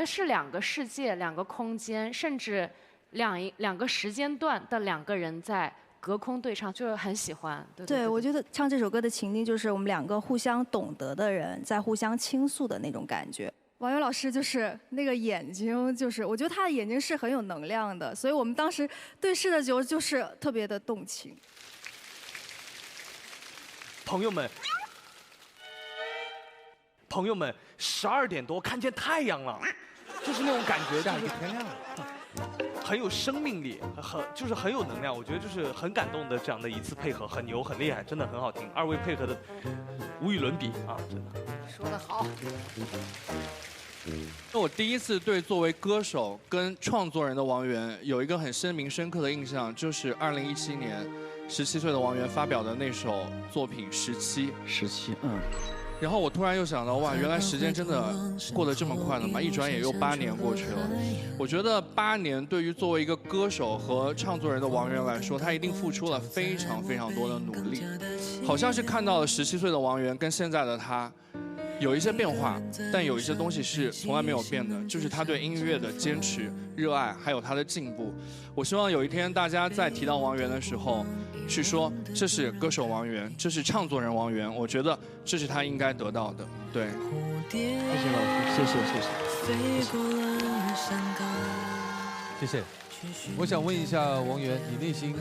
是两个世界、两个空间，甚至两个时间段的两个人在隔空对唱，就是很喜欢。对，我觉得唱这首歌的情境就是我们两个互相懂得的人在互相倾诉的那种感觉。王源老师就是那个眼睛，就是我觉得他的眼睛是很有能量的，所以我们当时对视的时候就是特别的动情。朋友们，12点多看见太阳了，就是那种感觉，下一个天亮了。很有生命力，就是很有能量。我觉得就是很感动的这样的一次配合，很牛很厉害，真的很好听。2位配合的无与伦比啊，真的。说得好。那我第一次对作为歌手跟创作人的王源有一个很深刻的印象，就是2017年17岁的王源发表的那首作品《17》。然后我突然又想到，哇，原来时间真的过得这么快了吗？一转眼又8年过去了。我觉得8年对于作为一个歌手和创作人的王源来说，他一定付出了非常多的努力。好像是看到了17岁的王源跟现在的他有一些变化，但有一些东西是从来没有变的，就是他对音乐的坚持、热爱，还有他的进步。我希望有一天大家在提到王源的时候，去说这是歌手王源，这是创作人王源，我觉得这是他应该得到的。对，谢谢老师，谢谢。谢谢。我想问一下王源，你内心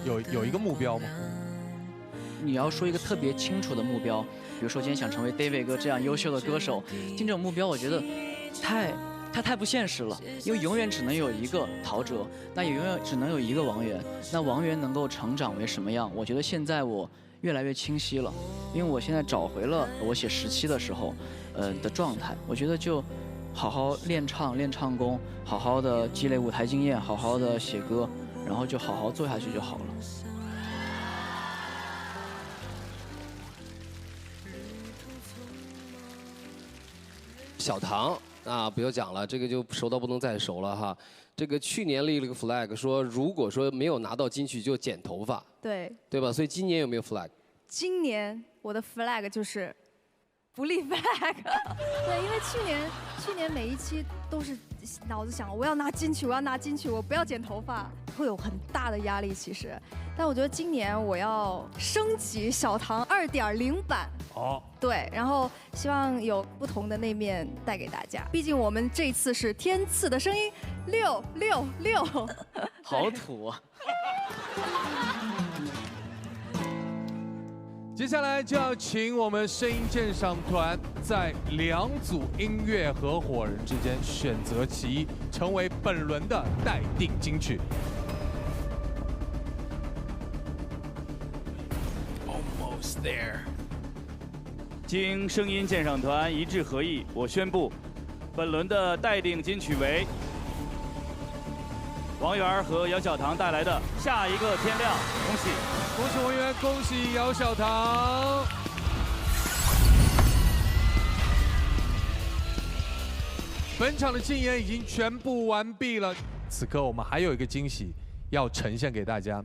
有一个目标吗？你要说一个特别清楚的目标，比如说今天想成为 David 哥这样优秀的歌手，定这种目标，我觉得它太不现实了，因为永远只能有一个陶喆，那也永远只能有一个王源。那王源能够成长为什么样？我觉得现在我越来越清晰了，因为我现在找回了我写17的时候，的状态。我觉得就好好练唱功，好好的积累舞台经验，好好的写歌，然后就好好做下去就好了。小唐啊，不用讲了，这个就熟到不能再熟了哈。这个去年立了个 flag， 说如果说没有拿到金曲就剪头发，对，对吧？所以今年有没有 flag？ 今年我的 flag 就是不立 flag。对，因为去年每一期都是脑子想我要拿金曲，我要拿金曲，我不要剪头发，会有很大的压力其实。但我觉得今年我要升级小唐2.0版。哦。对，然后希望有不同的那面带给大家。毕竟我们这次是天赐的声音666。好土啊！接下来就要请我们声音鉴赏团在2组音乐合伙人之间选择其一，成为本轮的待定金曲。Almost there。经声音鉴赏团一致合议，我宣布，本轮的待定金曲为王源和姚小棠带来的《下一个天亮》。恭喜！恭喜王源，恭喜姚小棠。本场的竞演已经全部完毕了，此刻我们还有一个惊喜要呈现给大家。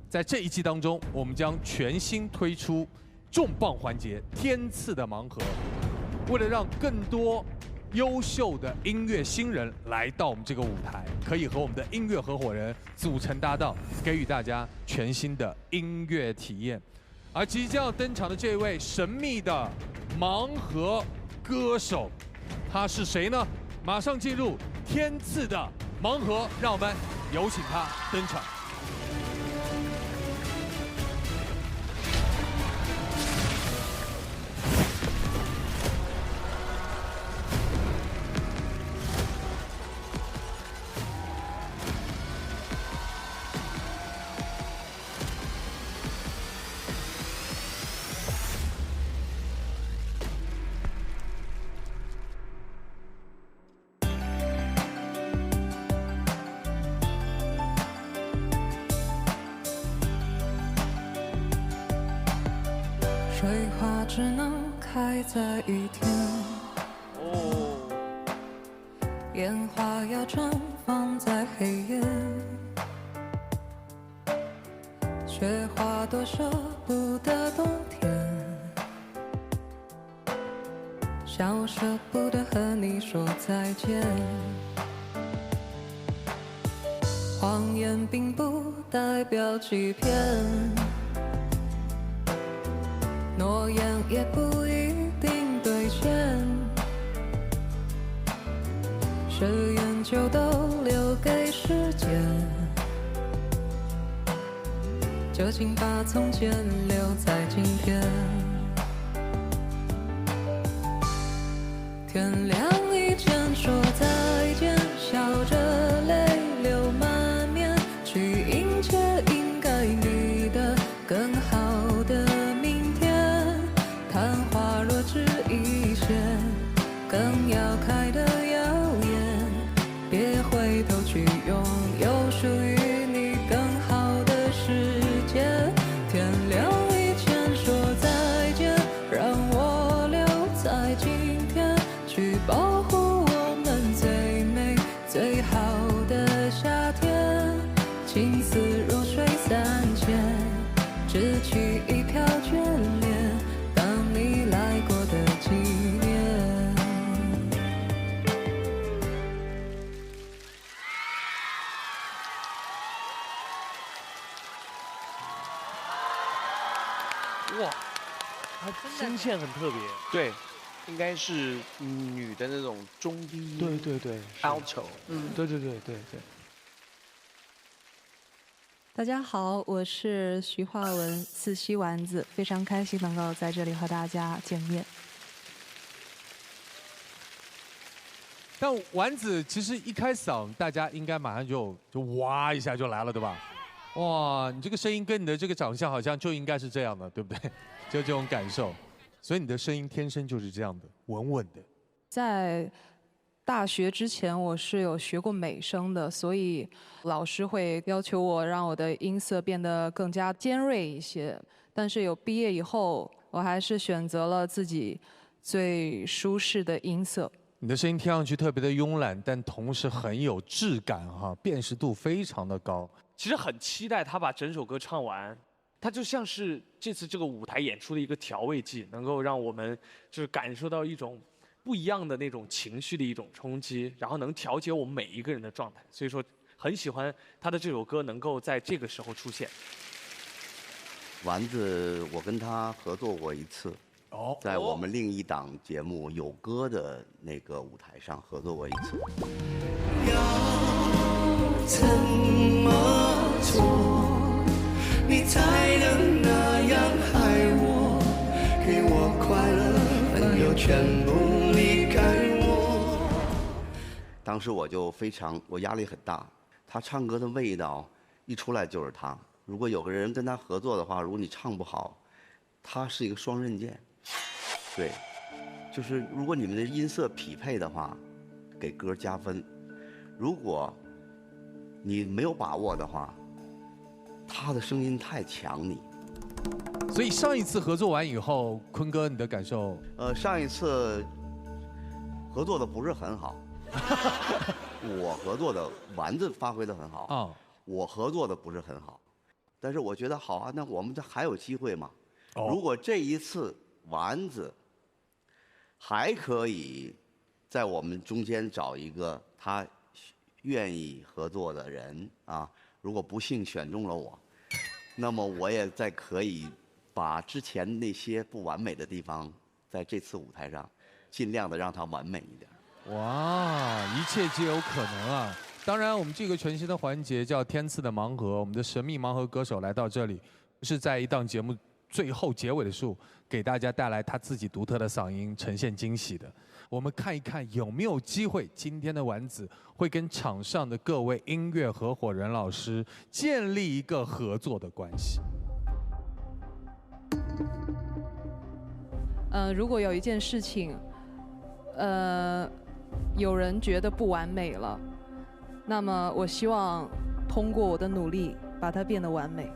在这一季当中，我们将全新推出重磅环节——天赐的盲盒。为了让更多优秀的音乐新人来到我们这个舞台，可以和我们的音乐合伙人组成搭档，给予大家全新的音乐体验。而即将要登场的这位神秘的盲盒歌手，他是谁呢？马上进入天赐的盲盒，让我们有请他登场。水花只能开在雨天，烟花要绽放在黑夜，雪花多舍不得冬天，小舍不得和你说再见。谎言并不代表欺骗，诺言也不一定兑现，誓言就都留给时间，就请把从前留在今天。天亮以前说再见，笑着泪流满面，去迎接应该你的更好的明天。昙花若只一现，更要开得耀眼，别回头去拥有属于你更好的世界。天亮以前说再见，让我留在今天，去保护我们最美最好的夏天。情丝若水三千，只取一瓢眷恋，当你来过的纪念。哇，他声线很特别。对，应该是女的那种中低。对对对 ，alto。对对对对对。大家好，我是徐化文，4夕丸子，非常开心能够在这里和大家见面。但丸子其实一开嗓，大家应该马上就哇一下就来了，对吧？哇，你这个声音跟你的这个长相好像就应该是这样的，对不对？就这种感受，所以你的声音天生就是这样的，稳稳的。在大学之前，我是有学过美声的，所以老师会要求我让我的音色变得更加尖锐一些。但是有毕业以后，我还是选择了自己最舒适的音色。你的声音听上去特别的慵懒，但同时很有质感哈，辨识度非常的高。其实很期待他把整首歌唱完，它就像是这次这个舞台演出的一个调味剂，能够让我们就是感受到一种不一样的那种情绪的一种冲击，然后能调节我们每一个人的状态。所以说，很喜欢他的这首歌能够在这个时候出现。丸子，我跟他合作过一次。在我们另一档节目《有歌》的那个舞台上合作过一次。怎么做，你才能那样爱我？给我快乐，但又全部离开我。当时我就我压力很大，他唱歌的味道一出来就是他。如果有个人跟他合作的话，如果你唱不好，他是一个双刃剑。对，就是如果你们的音色匹配的话，给歌加分；如果你没有把握的话，他的声音太抢你。所以上一次合作完以后，坤哥你的感受？上一次合作的不是很好，我合作的丸子发挥的很好，我合作的不是很好，但是我觉得好啊，那我们这还有机会嘛？如果这一次丸子还可以在我们中间找一个他愿意合作的人啊，如果不幸选中了我，那么我也再可以把之前那些不完美的地方，在这次舞台上尽量的让它完美一点。哇，一切皆有可能啊！当然，我们这个全新的环节叫天赐的盲盒，我们的神秘盲盒歌手来到这里，是在一档节目最后结尾的时候，给大家带来他自己独特的嗓音，呈现惊喜的。我们看一看有没有机会，今天的丸子会跟场上的各位音乐合伙人老师建立一个合作的关系。如果有一件事情，有人觉得不完美了，那么我希望通过我的努力把它变得完美。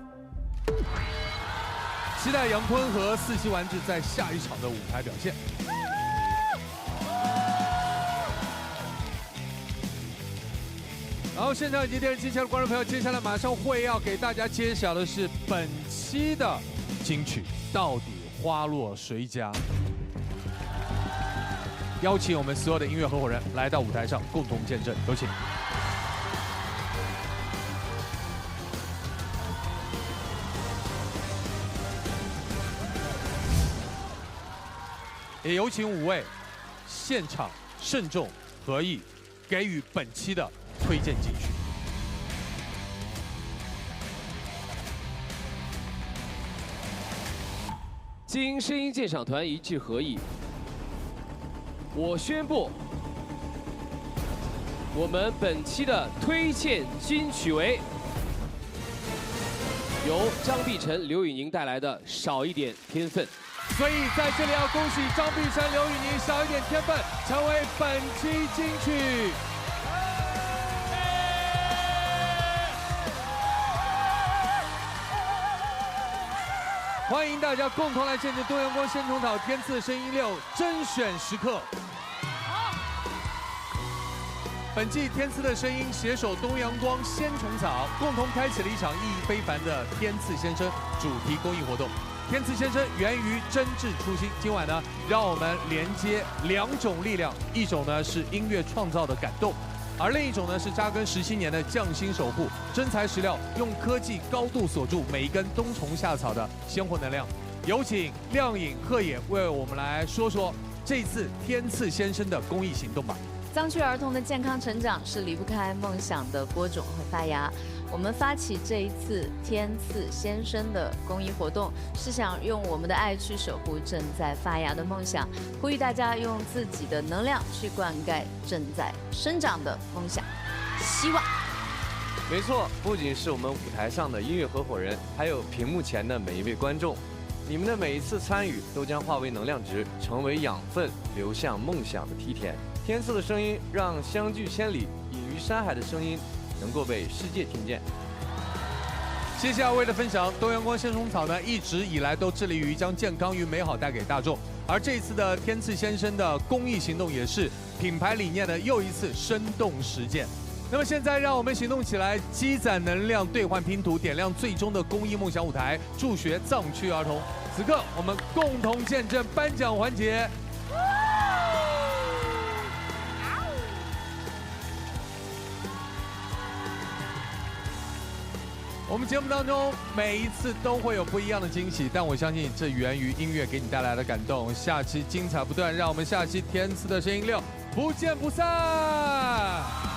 期待杨坤和四期丸子在下一场的舞台表现。然后现场以及电视机前的观众朋友，接下来马上会要给大家揭晓的是本期的金曲到底花落谁家？邀请我们所有的音乐合伙人来到舞台上共同见证，有请。也有请5位现场慎重合意给予本期的推荐金曲。经声音鉴赏团一致合意，我宣布，我们本期的推荐金曲为由张碧晨、刘宇宁带来的《少一点天分》。所以在这里要恭喜张碧晨、刘宇宁《少一点天分》成为本期金曲。欢迎大家共同来见证东阳光先虫草天赐声音6甄选时刻。本季天赐的声音携手东阳光先虫草，共同开启了一场意义非凡的天赐先生主题公益活动。天赐先生源于真挚初心。今晚呢，让我们连接2种力量，一种呢是音乐创造的感动，而另一种呢是扎根17年的匠心守护，真材实料，用科技高度锁住每一根冬虫夏草的鲜活能量。有请亮颖、鹤野为我们来说说这次天赐先生的公益行动吧。藏区儿童的健康成长是离不开梦想的播种和发芽。我们发起这一次天赐先生的公益活动，是想用我们的爱去守护正在发芽的梦想，呼吁大家用自己的能量去灌溉正在生长的梦想。希望。没错，不仅是我们舞台上的音乐合伙人，还有屏幕前的每一位观众，你们的每一次参与都将化为能量值，成为养分，流向梦想的梯田。天赐的声音让相距千里、隐于山海的声音能够被世界听见。谢谢二位的分享。东阳光先虫草呢，一直以来都致力于将健康与美好带给大众，而这一次的天赐先生的公益行动，也是品牌理念的又一次生动实践。那么现在，让我们行动起来，积攒能量，兑换拼图，点亮最终的公益梦想舞台，助学藏区儿童。此刻，我们共同见证颁奖环节。我们节目当中每一次都会有不一样的惊喜，但我相信这源于音乐给你带来的感动。下期精彩不断，让我们下期天赐的声音6不见不散。